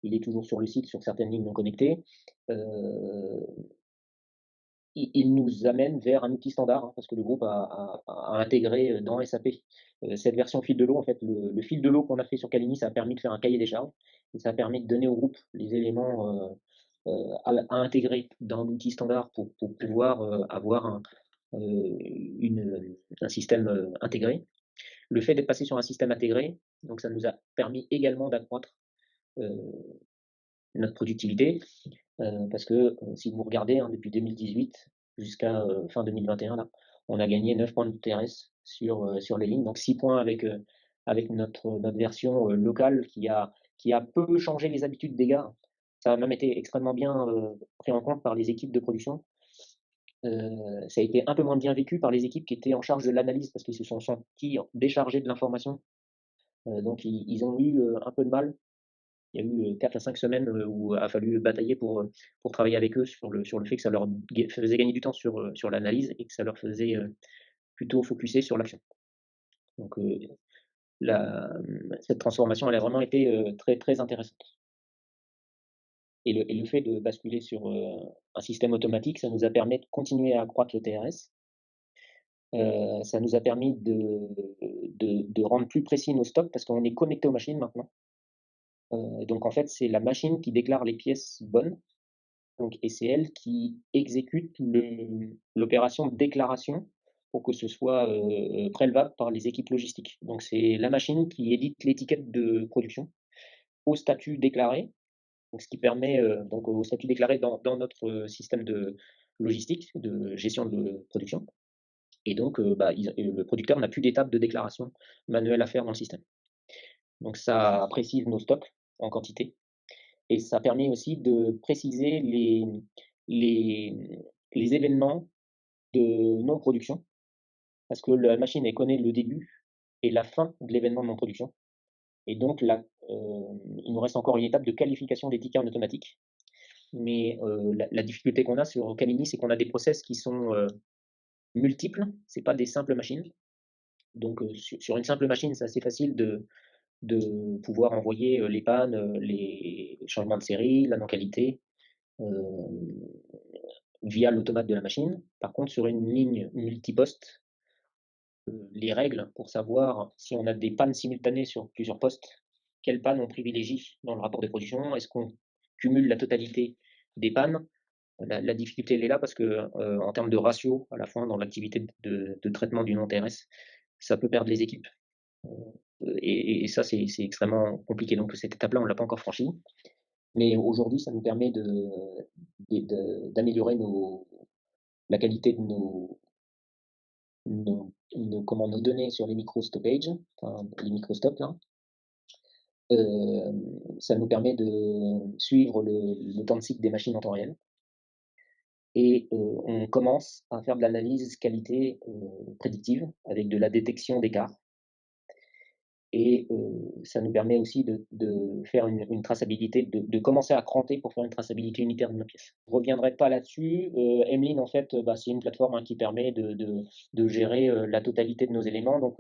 [SPEAKER 3] Il est toujours sur le site, sur certaines lignes non connectées. Euh, il nous amène vers un outil standard, hein, parce que le groupe a intégré dans SAP cette version fil de l'eau. En fait, le fil de l'eau qu'on a fait sur Calini, ça a permis de faire un cahier des charges, et ça a permis de donner au groupe les éléments à intégrer dans l'outil standard pour pouvoir avoir un système intégré. Le fait d'être passé sur un système intégré, donc ça nous a permis également d'accroître euh, notre productivité, parce que si vous regardez, hein, depuis 2018 jusqu'à fin 2021, là, on a gagné 9 points de TRS sur les lignes, donc 6 points avec notre version locale qui a peu changé les habitudes des gars. Ça a même été extrêmement bien pris en compte par les équipes de production. Ça a été un peu moins bien vécu par les équipes qui étaient en charge de l'analyse parce qu'ils se sont sentis déchargés de l'information. Donc ils ont eu un peu de mal. Il y a eu 4 à 5 semaines où il a fallu batailler pour travailler avec eux sur le fait que ça leur faisait gagner du temps sur l'analyse et que ça leur faisait plutôt focuser sur l'action. Donc la, cette transformation, elle a vraiment été très, très intéressante. Et le fait de basculer sur un système automatique, ça nous a permis de continuer à accroître le TRS. Ça nous a permis de rendre plus précis nos stocks parce qu'on est connecté aux machines maintenant. Donc en fait, c'est la machine qui déclare les pièces bonnes, donc, et c'est elle qui exécute l'opération de déclaration pour que ce soit prélevable par les équipes logistiques. Donc c'est la machine qui édite l'étiquette de production au statut déclaré, donc, ce qui permet donc au statut déclaré dans notre système de logistique, de gestion de production. Et donc bah, le producteur n'a plus d'étape de déclaration manuelle à faire dans le système. Donc ça précise nos stocks en quantité. Et ça permet aussi de préciser les, les événements de non-production, parce que la machine elle connaît le début et la fin de l'événement de non-production. Et donc là, il nous reste encore une étape de qualification des tickets en automatique. Mais la difficulté qu'on a sur Camini, c'est qu'on a des process qui sont multiples, c'est pas des simples machines. Donc sur une simple machine, c'est assez facile de pouvoir envoyer les pannes, les changements de série, la non-qualité, via l'automate de la machine. Par contre, sur une ligne multiposte, les règles pour savoir si on a des pannes simultanées sur plusieurs postes, quelles pannes on privilégie dans le rapport de production, est-ce qu'on cumule la totalité des pannes. La difficulté, elle est là parce que en termes de ratio, à la fin, dans l'activité de traitement du non-TRS, ça peut perdre les équipes. Et ça, c'est extrêmement compliqué. Donc cette étape-là, on ne l'a pas encore franchie. Mais aujourd'hui, ça nous permet d'améliorer la qualité de nos données sur les micro-stoppages, enfin, les micro-stops là. Ça nous permet de suivre le temps de cycle des machines en temps réel. Et on commence à faire de l'analyse qualité prédictive avec de la détection d'écart. Et ça nous permet aussi de faire une traçabilité, de commencer à cranter pour faire une traçabilité unitaire de nos pièces. Je ne reviendrai pas là-dessus. Emlyn, en fait, bah, c'est une plateforme hein, qui permet de gérer la totalité de nos éléments. Donc,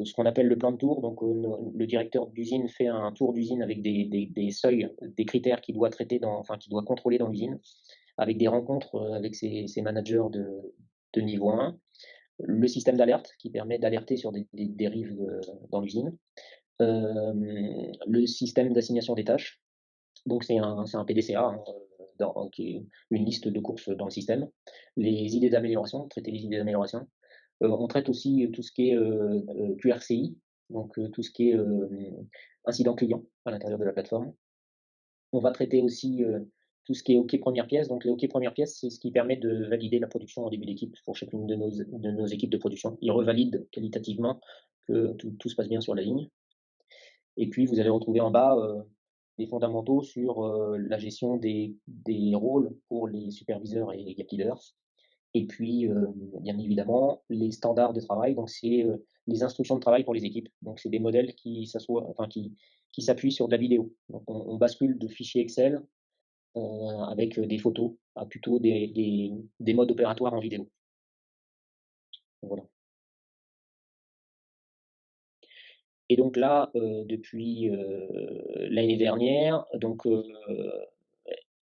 [SPEAKER 3] ce qu'on appelle le plan de tour. Donc, le directeur d'usine fait un tour d'usine avec des seuils, des critères qu'il doit traiter, enfin, qu'il doit contrôler dans l'usine, avec des rencontres avec ses managers de niveau 1. Le système d'alerte qui permet d'alerter sur des dérives dans l'usine, le système d'assignation des tâches, donc c'est un PDCA, qui est une liste de courses dans le système, les idées d'amélioration, traiter les idées d'amélioration, On traite aussi tout ce qui est QRCI, donc tout ce qui est incident client à l'intérieur de la plateforme. On va traiter aussi tout ce qui est OK première pièce. Donc les OK première pièce, c'est ce qui permet de valider la production en début d'équipe pour chacune de nos équipes de production. Ils revalident qualitativement que tout se passe bien sur la ligne. Et puis vous allez retrouver en bas des fondamentaux sur la gestion des rôles pour les superviseurs et les gap leaders. Et puis, bien évidemment, les standards de travail, donc c'est les instructions de travail pour les équipes. Donc c'est des modèles qui s'assoient, enfin qui s'appuient sur de la vidéo. Donc on bascule de fichiers Excel avec des photos à plutôt des modes opératoires en vidéo. Voilà. Et donc là, depuis l'année dernière, donc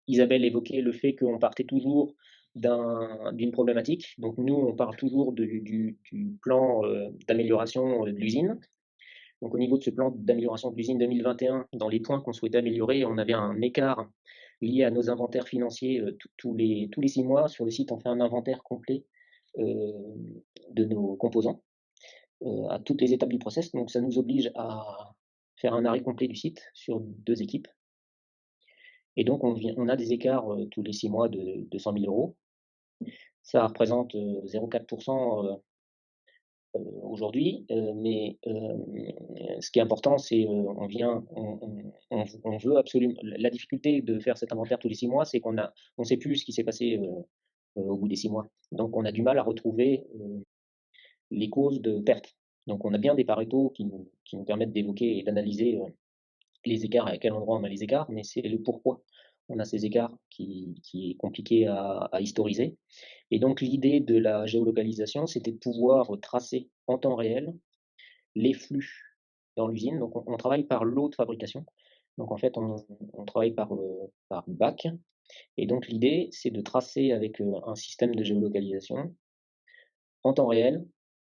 [SPEAKER 3] Isabelle évoquait le fait qu'on partait toujours d'une problématique. Donc nous, on part toujours du plan d'amélioration de l'usine. Donc au niveau de ce plan d'amélioration de l'usine 2021, dans les points qu'on souhaitait améliorer, on avait un écart lié à nos inventaires financiers tous les 6 mois. Sur le site, on fait un inventaire complet euh, de nos composants à toutes les étapes du process. Donc ça nous oblige à faire un arrêt complet du site sur 2 équipes. Et donc on a des écarts tous les 6 mois de 200 000 euros. Ça représente 0,4% aujourd'hui, mais ce qui est important, c'est on veut absolument. La difficulté de faire cet inventaire tous les 6 mois, c'est qu'on ne sait plus ce qui s'est passé au bout des 6 mois. Donc on a du mal à retrouver les causes de perte. Donc on a bien des paretos qui nous permettent d'évoquer et d'analyser les écarts, à quel endroit on a les écarts, mais c'est le pourquoi on a ces écarts qui est compliqué à historiser. Et donc l'idée de la géolocalisation, c'était de pouvoir tracer en temps réel les flux dans l'usine. Donc on travaille par lot de fabrication. Donc en fait, on travaille par bac. Et donc l'idée, c'est de tracer avec un système de géolocalisation en temps réel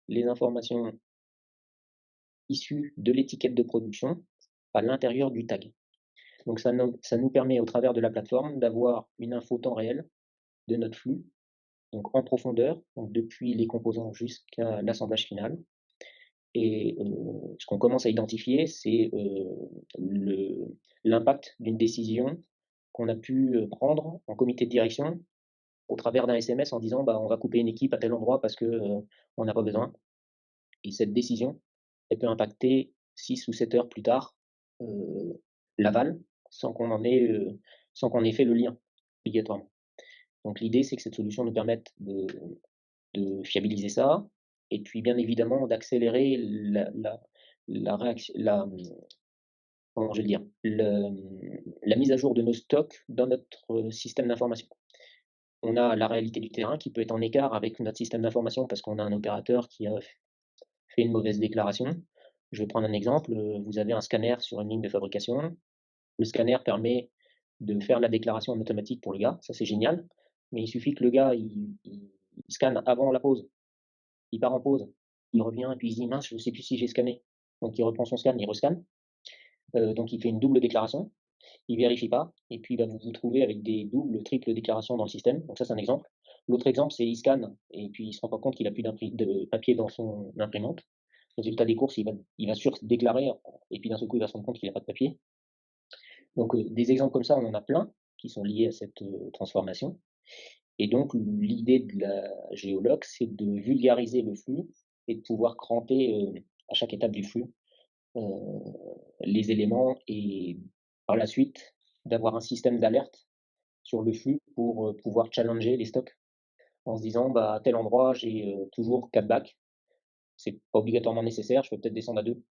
[SPEAKER 3] les informations issues de l'étiquette de production à l'intérieur du tag. Donc ça nous permet au travers de la plateforme d'avoir une info temps réel de notre flux, donc en profondeur, donc depuis les composants jusqu'à l'assemblage final. Et ce qu'on commence à identifier, c'est l'impact d'une décision qu'on a pu prendre en comité de direction au travers d'un SMS en disant bah, on va couper une équipe à tel endroit parce que on n'a pas besoin. Et cette décision, elle peut impacter 6 ou 7 heures plus tard l'aval sans sans qu'on ait fait le lien obligatoirement. Donc l'idée, c'est que cette solution nous permette de fiabiliser ça, et puis bien évidemment d'accélérer la réaction, comment je vais dire, la mise à jour de nos stocks dans notre système d'information. On a la réalité du terrain qui peut être en écart avec notre système d'information parce qu'on a un opérateur qui a fait une mauvaise déclaration. Je vais prendre un exemple. Vous avez un scanner sur une ligne de fabrication. Le scanner permet de faire la déclaration en automatique pour le gars, ça c'est génial. Mais il suffit que le gars il scanne avant la pause. Il part en pause, il revient et puis il se dit mince, je ne sais plus si j'ai scanné. Donc il reprend son scan, il rescanne. Donc il fait une double déclaration. Il vérifie pas, et puis bah, vous vous trouvez avec des doubles, triples déclarations dans le système. Donc ça c'est un exemple. L'autre exemple c'est il scanne et puis il se rend pas compte qu'il a plus de papier dans son imprimante. Résultat des courses, il va sur-déclarer et puis d'un seul coup il va se rendre compte qu'il n'a pas de papier. Donc des exemples comme ça, on en a plein qui sont liés à cette transformation. Et donc l'idée de la géoloc, c'est de vulgariser le flux et de pouvoir cranter à chaque étape du flux les éléments et par la suite d'avoir un système d'alerte sur le flux pour pouvoir challenger les stocks en se disant bah, à tel endroit j'ai toujours 4 bacs, c'est pas obligatoirement nécessaire, je peux peut-être descendre à 2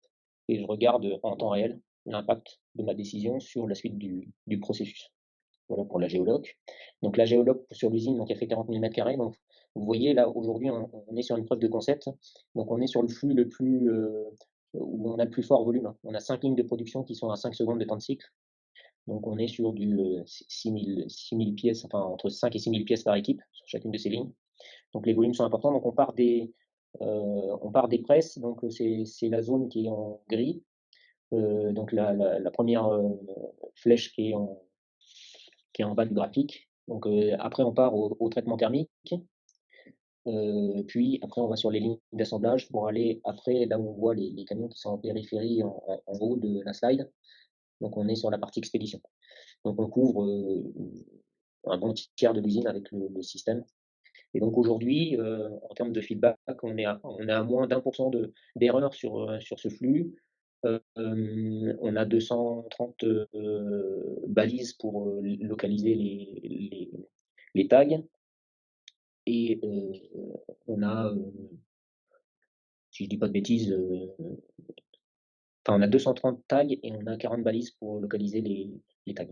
[SPEAKER 3] et je regarde en temps réel l'impact de ma décision sur la suite du processus. Voilà pour la géoloc. Donc la géoloc sur l'usine, donc elle fait 40 000 m². Donc vous voyez là aujourd'hui on est sur une preuve de concept. Donc on est sur le flux le plus où on a le plus fort volume. On a 5 lignes de production qui sont à 5 secondes de temps de cycle. Donc on est sur du 6 000 pièces, enfin entre 5 et 6 000 pièces par équipe sur chacune de ces lignes. Donc les volumes sont importants. Donc on part des presses. Donc c'est la zone qui est en gris. Donc la première flèche qui est en bas du graphique. Donc après on part au traitement thermique. Puis après, on va sur les lignes d'assemblage pour aller après là où on voit les camions qui sont en périphérie en haut de la slide. Donc on est sur la partie expédition. Donc on couvre un bon tiers de l'usine avec le système. Et donc aujourd'hui, en termes de feedback, on est à moins d'1% d'erreur sur ce flux. On a 230 balises pour localiser les tags. Et on a, si je dis pas de bêtises, enfin on a 230 tags et on a 40 balises pour localiser les tags.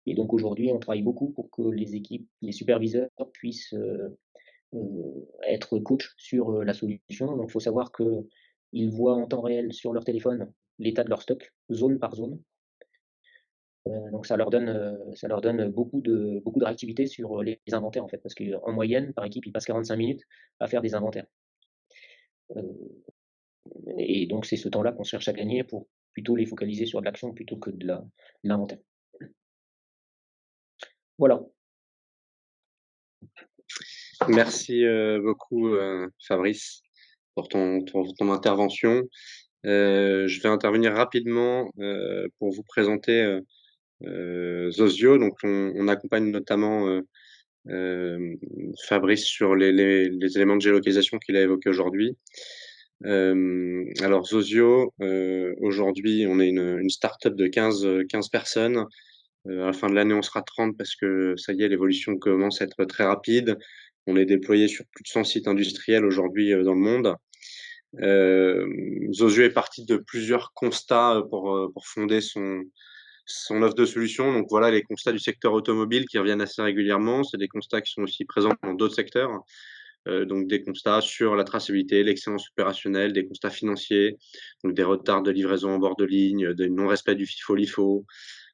[SPEAKER 3] Et donc aujourd'hui, on travaille beaucoup pour que les équipes, les superviseurs puissent être coach sur la solution. Donc il faut savoir qu'ils voient en temps réel sur leur téléphone l'état de leur stock, zone par zone. Donc ça leur donne beaucoup de réactivité sur les inventaires en fait, parce qu'en moyenne, par équipe, ils passent 45 minutes à faire des inventaires. Et donc c'est ce temps-là qu'on cherche à gagner pour plutôt les focaliser sur de l'action plutôt que de l'inventaire. Voilà.
[SPEAKER 2] Merci beaucoup Fabrice pour ton intervention. Je vais intervenir rapidement pour vous présenter Zozio. Donc on accompagne notamment Fabrice sur les éléments de géolocalisation qu'il a évoqués aujourd'hui. Alors Zozio, aujourd'hui on est une start-up de 15 personnes. À la fin de l'année, on sera 30 parce que ça y est, l'évolution commence à être très rapide. On est déployé sur plus de 100 sites industriels aujourd'hui dans le monde. Zozio est parti de plusieurs constats pour fonder son offre de solutions. Donc voilà, les constats du secteur automobile qui reviennent assez régulièrement. C'est des constats qui sont aussi présents dans d'autres secteurs. Donc des constats sur la traçabilité, l'excellence opérationnelle, des constats financiers, donc des retards de livraison en bord de ligne, des non-respect du FIFO-LIFO,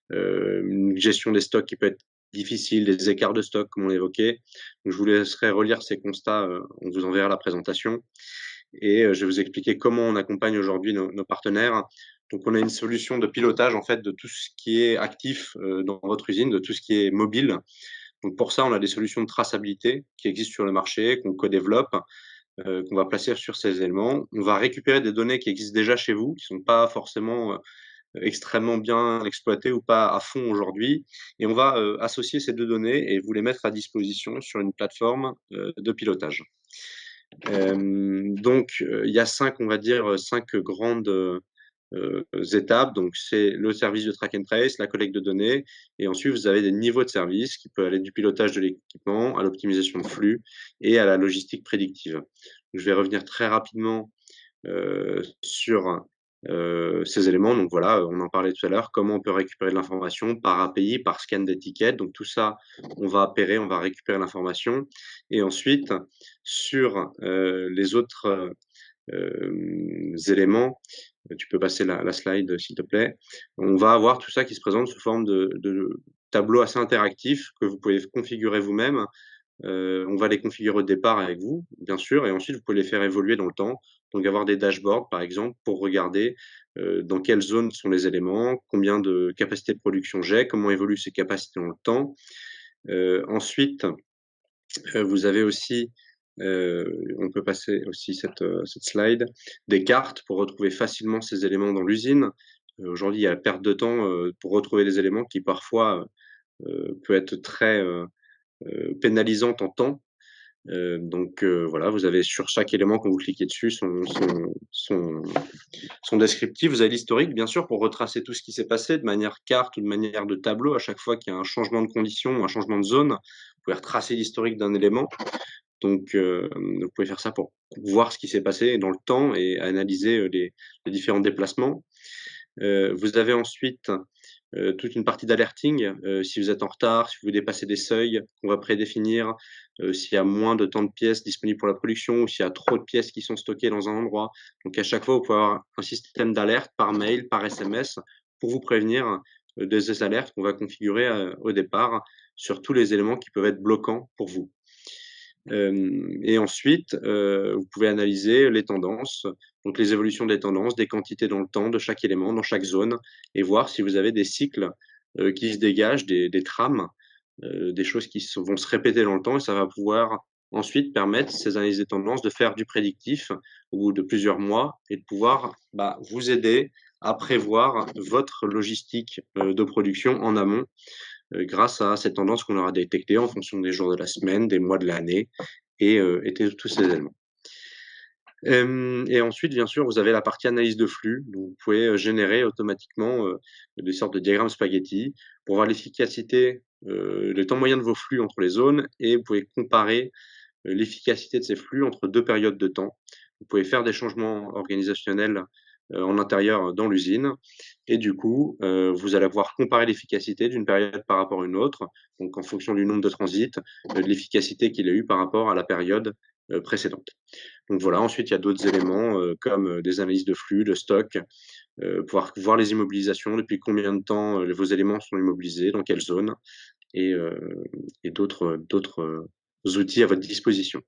[SPEAKER 2] une gestion des stocks qui peut être difficile, des écarts de stock, comme on l'évoquait. Donc, je vous laisserai relire ces constats, on vous enverra la présentation. Et je vais vous expliquer comment on accompagne aujourd'hui nos partenaires. Donc, on a une solution de pilotage en fait de tout ce qui est actif dans votre usine, de tout ce qui est mobile. Donc, pour ça, on a des solutions de traçabilité qui existent sur le marché, qu'on co-développe, qu'on va placer sur ces éléments. On va récupérer des données qui existent déjà chez vous, qui ne sont pas forcément extrêmement bien exploitées ou pas à fond aujourd'hui. Et on va associer ces deux données et vous les mettre à disposition sur une plateforme de pilotage. Donc, il y a on va dire, cinq grandes étapes. Donc, c'est le service de track and trace, la collecte de données, et ensuite vous avez des niveaux de service qui peuvent aller du pilotage de l'équipement à l'optimisation de flux et à la logistique prédictive. Je vais revenir très rapidement sur ces éléments. Donc voilà, on en parlait tout à l'heure, comment on peut récupérer de l'information par API, par scan d'étiquette. Donc tout ça, on va appairer, on va récupérer l'information. Et ensuite, sur les autres éléments, tu peux passer la slide s'il te plaît, on va avoir tout ça qui se présente sous forme de tableau assez interactif que vous pouvez configurer vous-même. On va les configurer au départ avec vous, bien sûr, et ensuite vous pouvez les faire évoluer dans le temps. Donc avoir des dashboards, par exemple, pour regarder dans quelle zone sont les éléments, combien de capacités de production j'ai, comment évoluent ces capacités dans le temps. Ensuite, vous avez aussi, on peut passer aussi cette slide, des cartes pour retrouver facilement ces éléments dans l'usine. Aujourd'hui, il y a la perte de temps pour retrouver des éléments qui parfois peut être très pénalisante en temps. Donc voilà, vous avez sur chaque élément, quand vous cliquez dessus, son descriptif. Vous avez l'historique, bien sûr, pour retracer tout ce qui s'est passé de manière carte ou de manière de tableau. À chaque fois qu'il y a un changement de condition, un changement de zone, vous pouvez retracer l'historique d'un élément. Donc, vous pouvez faire ça pour voir ce qui s'est passé dans le temps et analyser les différents déplacements. Vous avez ensuite toute une partie d'alerting, si vous êtes en retard, si vous dépassez des seuils qu'on va prédéfinir, s'il y a moins de temps de pièces disponibles pour la production ou s'il y a trop de pièces qui sont stockées dans un endroit. Donc à chaque fois, vous pouvez avoir un système d'alerte par mail, par SMS, pour vous prévenir des alertes qu'on va configurer au départ sur tous les éléments qui peuvent être bloquants pour vous. Et ensuite, vous pouvez analyser les tendances, donc les évolutions des tendances, des quantités dans le temps de chaque élément, dans chaque zone, et voir si vous avez des cycles qui se dégagent, des trames des choses qui vont se répéter dans le temps et ça va pouvoir ensuite permettre ces analyses des tendances de faire du prédictif au bout de plusieurs mois et de pouvoir vous aider à prévoir votre logistique de production en amont grâce à ces tendances qu'on aura détectées en fonction des jours de la semaine, des mois de l'année et tous ces éléments. Et ensuite, bien sûr, vous avez la partie analyse de flux. Donc, vous pouvez générer automatiquement des sortes de diagrammes spaghetti pour voir l'efficacité, le temps moyen de vos flux entre les zones et vous pouvez comparer l'efficacité de ces flux entre deux périodes de temps. Vous pouvez faire des changements organisationnels en intérieur dans l'usine et du coup, vous allez pouvoir comparer l'efficacité d'une période par rapport à une autre, donc en fonction du nombre de transits, de l'efficacité qu'il a eu par rapport à la période précédente. Donc voilà, ensuite il y a d'autres éléments comme des analyses de flux, de stock, pouvoir voir les immobilisations, depuis combien de temps vos éléments sont immobilisés, dans quelle zone, et, et d'autres outils à votre disposition.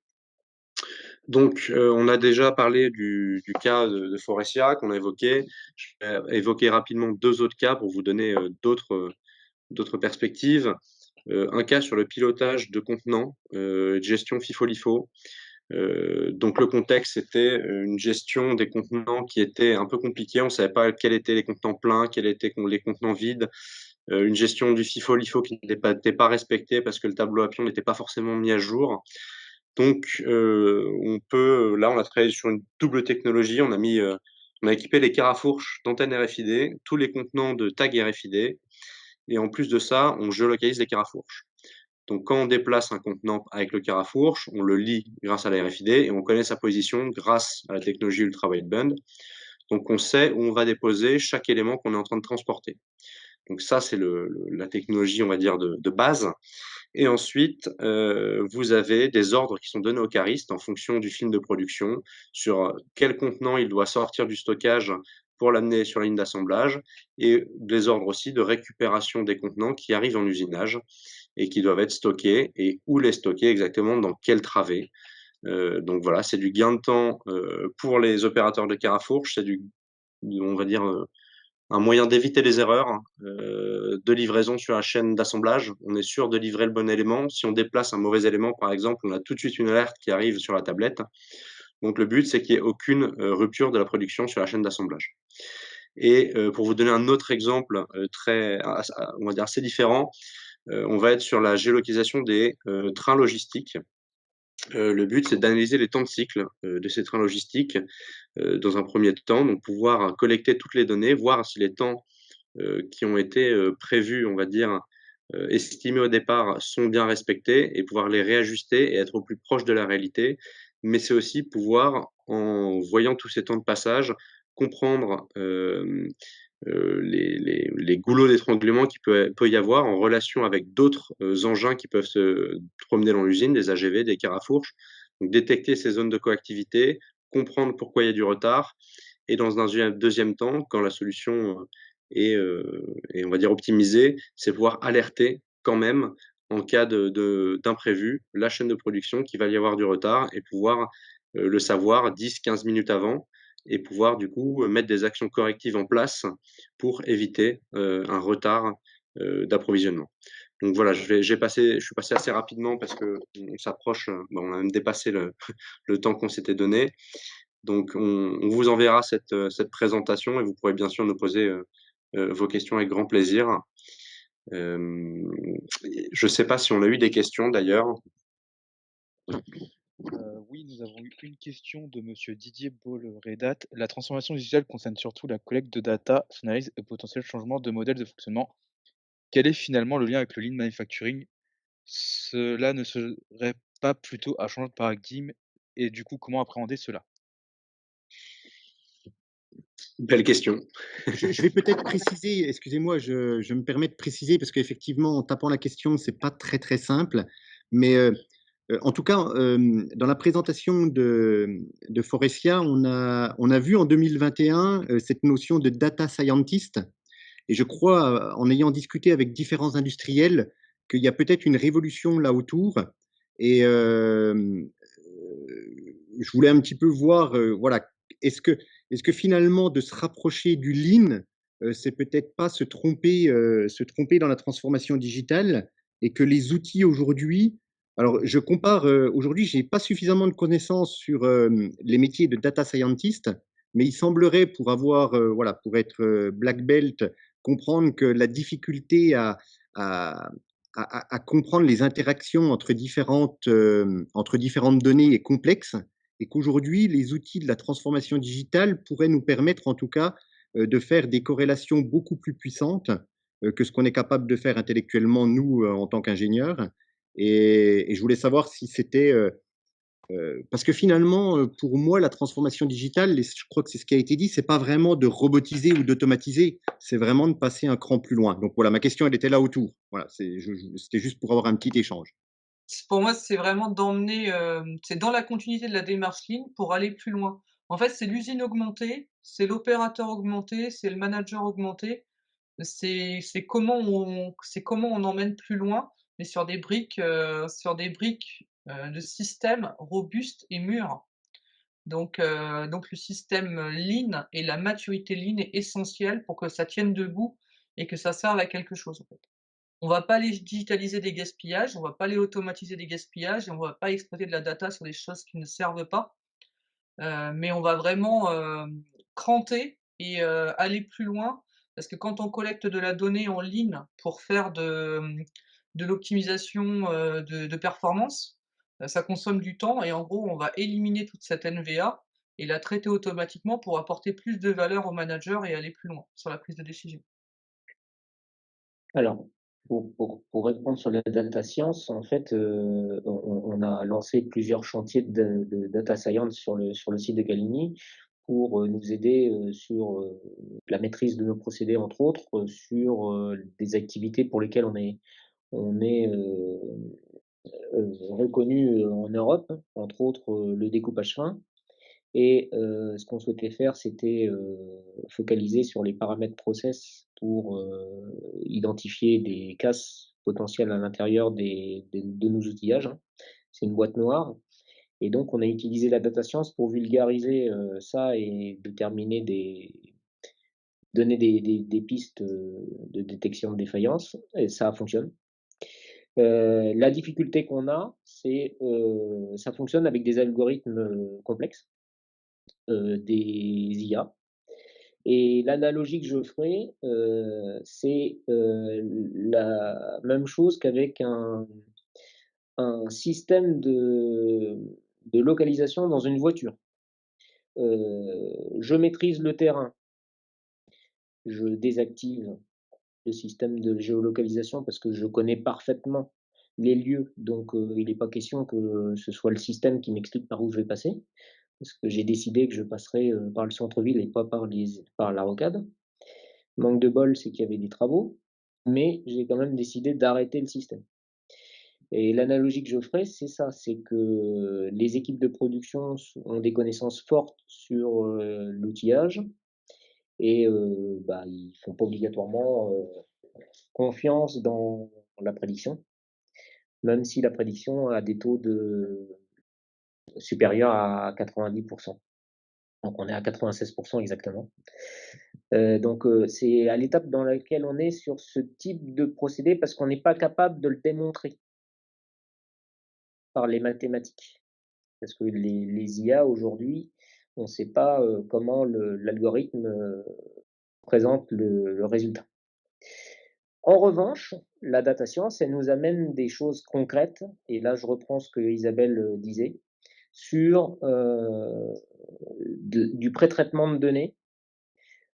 [SPEAKER 2] Donc, on a déjà parlé du cas de Forestia qu'on a évoqué. Je vais évoquer rapidement deux autres cas pour vous donner d'autres perspectives. Un cas sur le pilotage de contenants, gestion FIFO-LIFO. Donc le contexte, c'était une gestion des contenants qui était un peu compliquée. On ne savait pas quels étaient les contenants pleins, quels étaient les contenants vides. Une gestion du FIFO-LIFO qui n'était pas respectée parce que le tableau à pion n'était pas forcément mis à jour. Donc, là, on a travaillé sur une double technologie. On a équipé les carafourches d'antennes RFID, tous les contenants de tags RFID, et en plus de ça, on géolocalise les carafourches. Donc, quand on déplace un contenant avec le carafourche, on le lit grâce à la RFID et on connaît sa position grâce à la technologie ultra wideband. Donc, on sait où on va déposer chaque élément qu'on est en train de transporter. Donc ça, c'est la technologie, on va dire, de base. Et ensuite, vous avez des ordres qui sont donnés au cariste en fonction du film de production sur quel contenant il doit sortir du stockage pour l'amener sur la ligne d'assemblage et des ordres aussi de récupération des contenants qui arrivent en usinage et qui doivent être stockés et où les stocker exactement, dans quel travée. Donc voilà, c'est du gain de temps pour les opérateurs de carafourche, on va dire, un moyen d'éviter les erreurs de livraison sur la chaîne d'assemblage. On est sûr de livrer le bon élément. Si on déplace un mauvais élément, par exemple, on a tout de suite une alerte qui arrive sur la tablette. Donc le but, c'est qu'il n'y ait aucune rupture de la production sur la chaîne d'assemblage. Et pour vous donner un autre exemple on va dire assez différent, on va être sur la géolocalisation des trains logistiques. Le but, c'est d'analyser les temps de cycle de ces trains logistiques dans un premier temps, donc pouvoir collecter toutes les données, voir si les temps qui ont été prévus, on va dire, estimés au départ, sont bien respectés et pouvoir les réajuster et être au plus proche de la réalité. Mais c'est aussi pouvoir, en voyant tous ces temps de passage, comprendre les goulots d'étranglement qu'il peut y avoir en relation avec d'autres engins qui peuvent se promener dans l'usine, des AGV, des carafourches. Donc détecter ces zones de coactivité, comprendre pourquoi il y a du retard, et dans un deuxième temps, quand la solution est on va dire optimisée, c'est pouvoir alerter quand même en cas d'imprévu la chaîne de production qu'il va y avoir du retard et pouvoir le savoir 10-15 minutes avant et pouvoir du coup mettre des actions correctives en place pour éviter un retard d'approvisionnement. Donc voilà, je suis passé assez rapidement parce que on s'approche, on a même dépassé le temps qu'on s'était donné. Donc on vous enverra cette présentation et vous pourrez bien sûr nous poser vos questions avec grand plaisir. Je ne sais pas si on a eu des questions d'ailleurs.
[SPEAKER 4] Oui, nous avons eu une question de monsieur Didier Boll-Redat. La transformation digitale concerne surtout la collecte de data, son analyse et potentiel changement de modèle de fonctionnement. Quel est finalement le lien avec le lean manufacturing? Cela ne serait pas plutôt un changement de paradigme et du coup, comment appréhender cela?
[SPEAKER 2] Belle question.
[SPEAKER 5] Je vais peut-être préciser, excusez-moi, je me permets de préciser parce qu'effectivement, en tapant la question, c'est pas très très simple. Mais en tout cas, dans la présentation de Forestia, on a vu en 2021 cette notion de data scientist. Et je crois, en ayant discuté avec différents industriels, qu'il y a peut-être une révolution là autour. Et je voulais un petit peu voir, voilà, est-ce que finalement de se rapprocher du lean, c'est peut-être pas se tromper dans la transformation digitale, et que les outils aujourd'hui, alors je compare, aujourd'hui, j'ai pas suffisamment de connaissances sur les métiers de data scientist, mais il semblerait, pour avoir, voilà, pour être black belt, comprendre que la difficulté à, à comprendre les interactions entre différentes données est complexe, et qu'aujourd'hui, les outils de la transformation digitale pourraient nous permettre, en tout cas, de faire des corrélations beaucoup plus puissantes que ce qu'on est capable de faire intellectuellement, nous, en tant qu'ingénieurs. Et je voulais savoir si c'était... parce que finalement, pour moi, la transformation digitale, et je crois que c'est ce qui a été dit, c'est pas vraiment de robotiser ou d'automatiser, c'est vraiment de passer un cran plus loin. Donc voilà, ma question, elle était là autour. Voilà, c'était juste pour avoir un petit échange.
[SPEAKER 1] Pour moi, c'est vraiment d'emmener, c'est dans la continuité de la démarche Lean pour aller plus loin. En fait, c'est l'usine augmentée, c'est l'opérateur augmenté, c'est le manager augmenté. C'est comment on emmène plus loin, mais sur des briques, de systèmes robustes et mûrs. Donc le système Lean et la maturité Lean est essentielle pour que ça tienne debout et que ça serve à quelque chose, en fait. On va pas aller digitaliser des gaspillages, on va pas aller automatiser des gaspillages et on va pas exploiter de la data sur des choses qui ne servent pas, mais on va vraiment, cranter et aller plus loin. Parce que quand on collecte de la donnée en ligne pour faire de l'optimisation, de performance, ça consomme du temps et en gros, on va éliminer toute cette NVA et la traiter automatiquement pour apporter plus de valeur au manager et aller plus loin sur la prise de décision.
[SPEAKER 3] Alors, pour répondre sur la data science, en fait, on a lancé plusieurs chantiers de data science sur le site de Caligny pour nous aider sur la maîtrise de nos procédés, entre autres, sur des activités pour lesquelles on est reconnu en Europe, entre autres le découpage fin. Et ce qu'on souhaitait faire, c'était focaliser sur les paramètres process pour identifier des casses potentielles à l'intérieur de nos outillages, hein. C'est une boîte noire. Et donc, on a utilisé la data science pour vulgariser ça et donner des pistes de détection de défaillance. Et ça fonctionne. La difficulté qu'on a, c'est ça fonctionne avec des algorithmes complexes, des IA. Et l'analogie que je ferai, c'est la même chose qu'avec un système de localisation dans une voiture. Je maîtrise le terrain, je désactive le système de géolocalisation parce que je connais parfaitement les lieux, donc il n'est pas question que ce soit le système qui m'explique par où je vais passer, parce que j'ai décidé que je passerai par le centre-ville et pas par la rocade. Manque de bol, c'est qu'il y avait des travaux, mais j'ai quand même décidé d'arrêter le système. Et l'analogie que je ferai, c'est ça, c'est que les équipes de production ont des connaissances fortes sur l'outillage et bah, ils font pas obligatoirement confiance dans la prédiction, même si la prédiction a des taux supérieurs à 90%. Donc on est à 96% exactement. Donc c'est à l'étape dans laquelle on est sur ce type de procédé parce qu'on n'est pas capable de le démontrer par les mathématiques. Parce que les IA aujourd'hui, on ne sait pas comment l'algorithme présente le résultat. En revanche, la data science, elle nous amène des choses concrètes, et là je reprends ce que Isabelle disait, sur du pré-traitement de données,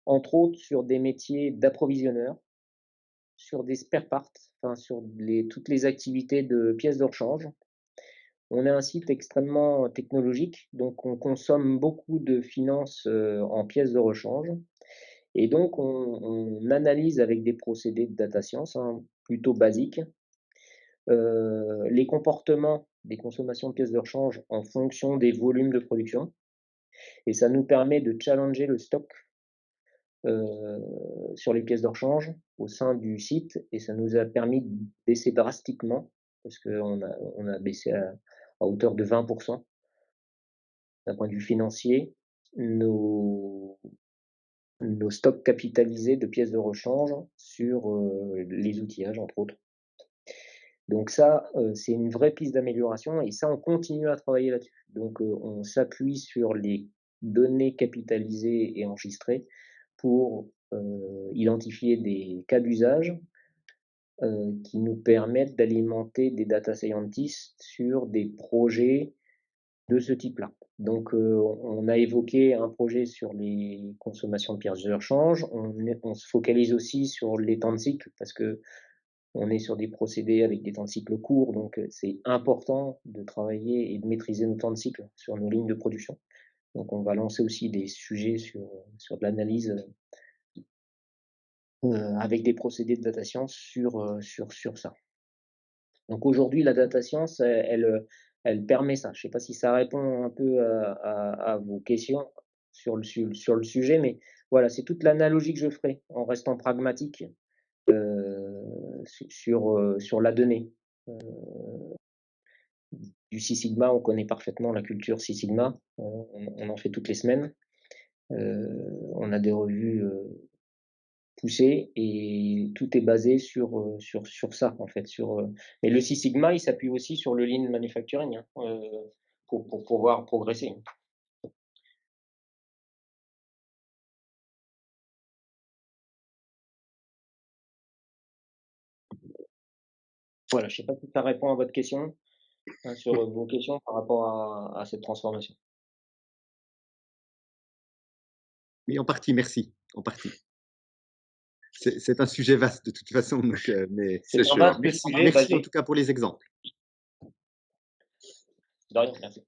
[SPEAKER 3] entre autres sur des métiers d'approvisionneur, sur des spare parts, enfin sur toutes les activités de pièces de rechange. On est un site extrêmement technologique, donc on consomme beaucoup de finances en pièces de rechange. Et donc on analyse avec des procédés de data science hein, plutôt basiques les comportements des consommations de pièces de rechange en fonction des volumes de production. Et ça nous permet de challenger le stock sur les pièces de rechange au sein du site et ça nous a permis de baisser drastiquement parce qu'on a baissé à hauteur de 20% d'un point de vue financier nos stocks capitalisés de pièces de rechange sur les outillages entre autres. Donc ça, c'est une vraie piste d'amélioration et ça, on continue à travailler là-dessus. Donc, on s'appuie sur les données capitalisées et enregistrées pour identifier des cas d'usage qui nous permettent d'alimenter des data scientists sur des projets de ce type-là. Donc, on a évoqué un projet sur les consommations de pièces de rechange. On se focalise aussi sur les temps de cycle parce que on est sur des procédés avec des temps de cycle courts, donc c'est important de travailler et de maîtriser nos temps de cycle sur nos lignes de production. Donc, on va lancer aussi des sujets sur de l'analyse avec des procédés de data science sur ça. Donc aujourd'hui, la data science, elle permet ça. Je ne sais pas si ça répond un peu à vos questions sur le sujet, mais voilà, c'est toute l'analogie que je ferai en restant pragmatique sur la donnée. Du Six Sigma, on connaît parfaitement la culture Six Sigma, on en fait toutes les semaines. On a des revues poussées et tout est basé sur ça en fait. Mais le Six Sigma, il s'appuie aussi sur le Lean Manufacturing pour pouvoir progresser. Voilà, je ne sais pas si ça répond à votre question, sur vos questions par rapport à cette transformation.
[SPEAKER 5] Oui, en partie, merci. En partie. C'est un sujet vaste de toute façon, donc, mais
[SPEAKER 3] C'est un
[SPEAKER 2] sûr.
[SPEAKER 3] vaste
[SPEAKER 5] merci,
[SPEAKER 3] sujet
[SPEAKER 5] merci
[SPEAKER 3] basé.
[SPEAKER 5] en tout cas pour les exemples.
[SPEAKER 3] De rien, merci.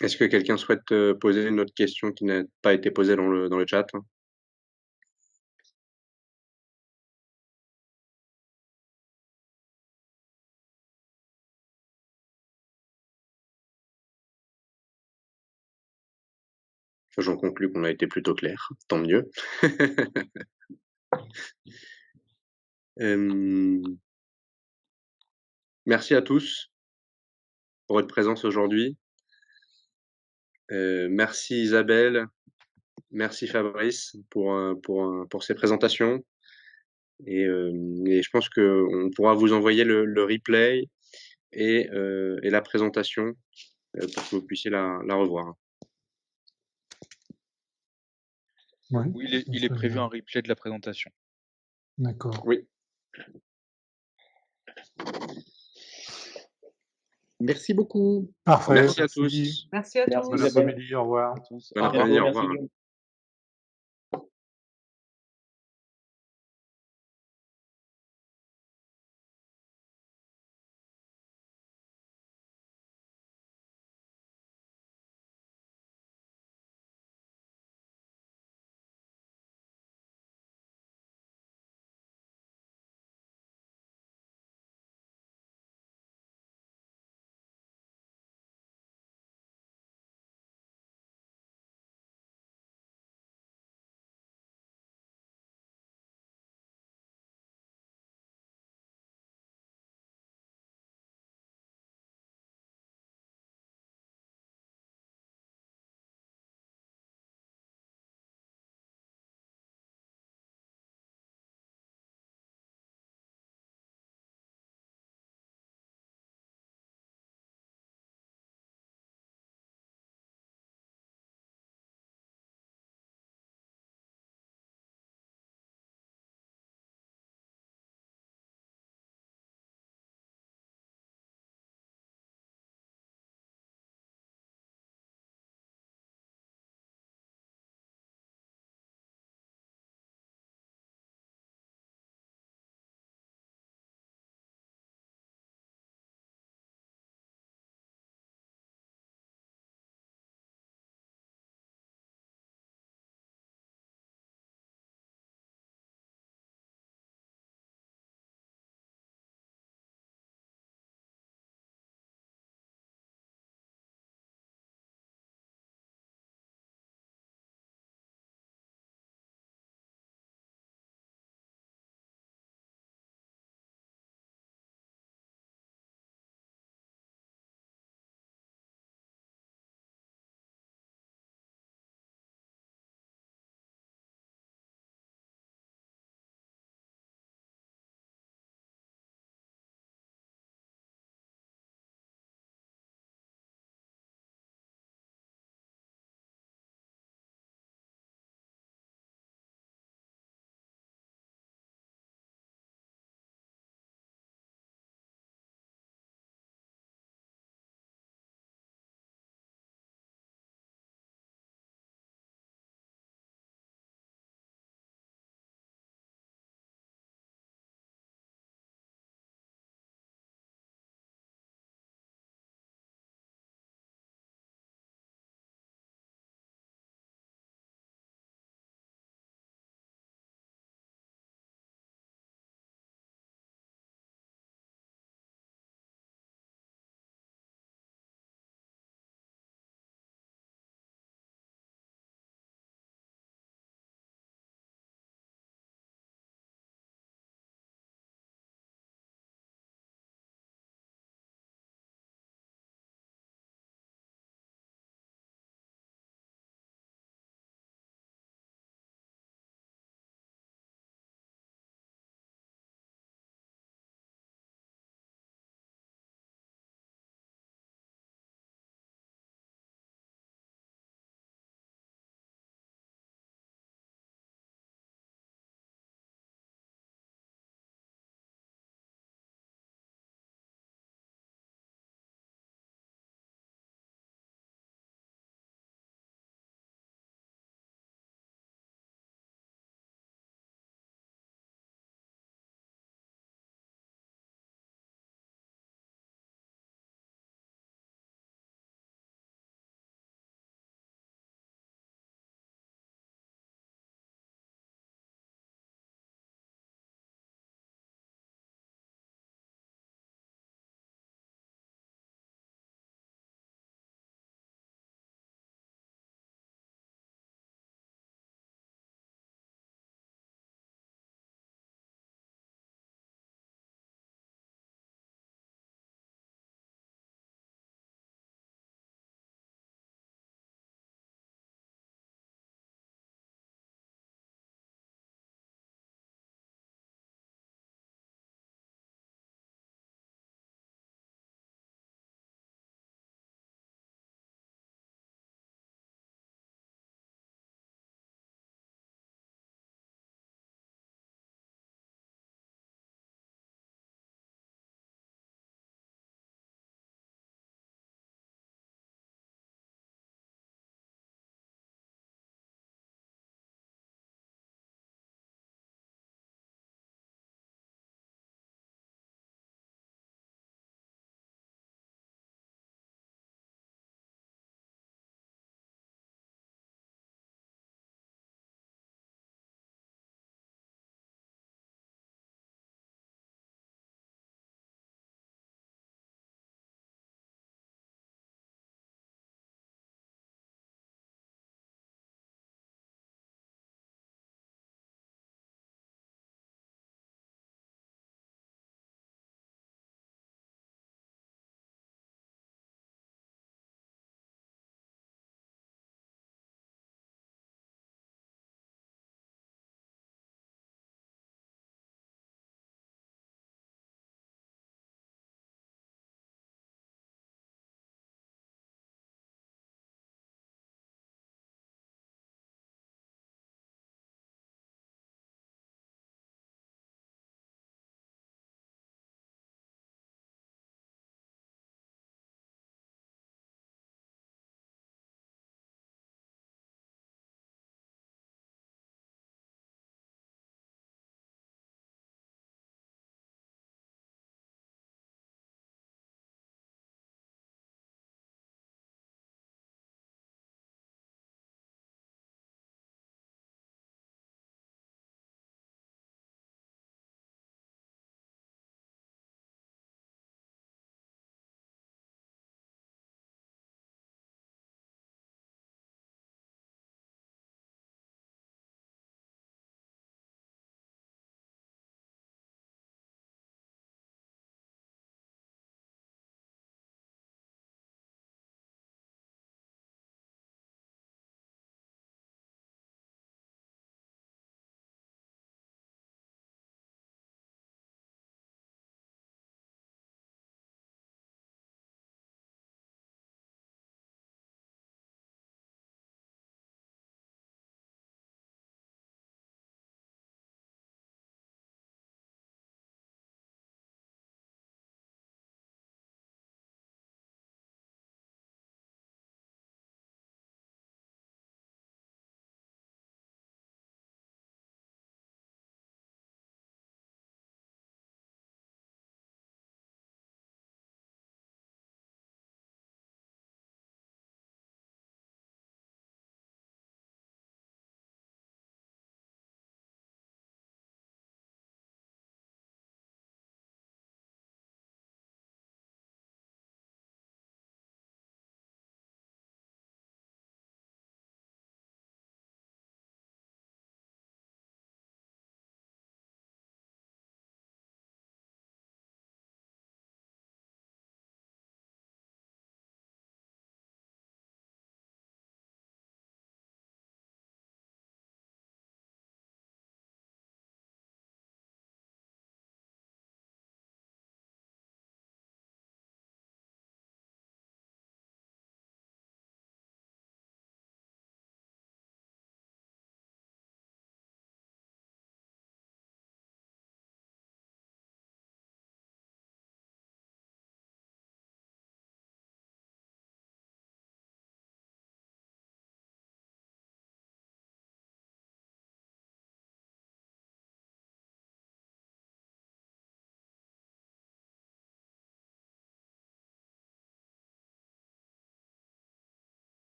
[SPEAKER 2] Est-ce que quelqu'un souhaite poser une autre question qui n'a pas été posée dans le chat? J'en conclus qu'on a été plutôt clair, tant mieux. Merci à tous pour votre présence aujourd'hui. Merci Isabelle, merci Fabrice pour ces présentations. Et je pense qu'on pourra vous envoyer le replay et la présentation pour que vous puissiez la revoir.
[SPEAKER 6] Ouais,
[SPEAKER 4] Oui,
[SPEAKER 6] ça
[SPEAKER 4] il est
[SPEAKER 6] serait
[SPEAKER 4] prévu
[SPEAKER 6] bien.
[SPEAKER 4] un replay de la présentation.
[SPEAKER 6] D'accord.
[SPEAKER 2] Oui.
[SPEAKER 5] Merci beaucoup.
[SPEAKER 6] Parfait.
[SPEAKER 2] Merci à tous.
[SPEAKER 1] Merci à
[SPEAKER 3] Merci
[SPEAKER 1] tous.
[SPEAKER 6] Bon
[SPEAKER 3] Isabelle.
[SPEAKER 6] après-midi, au revoir.
[SPEAKER 2] Bon
[SPEAKER 3] À
[SPEAKER 2] après-midi,
[SPEAKER 3] bientôt,
[SPEAKER 2] au
[SPEAKER 3] merci
[SPEAKER 2] revoir.
[SPEAKER 3] Guillaume.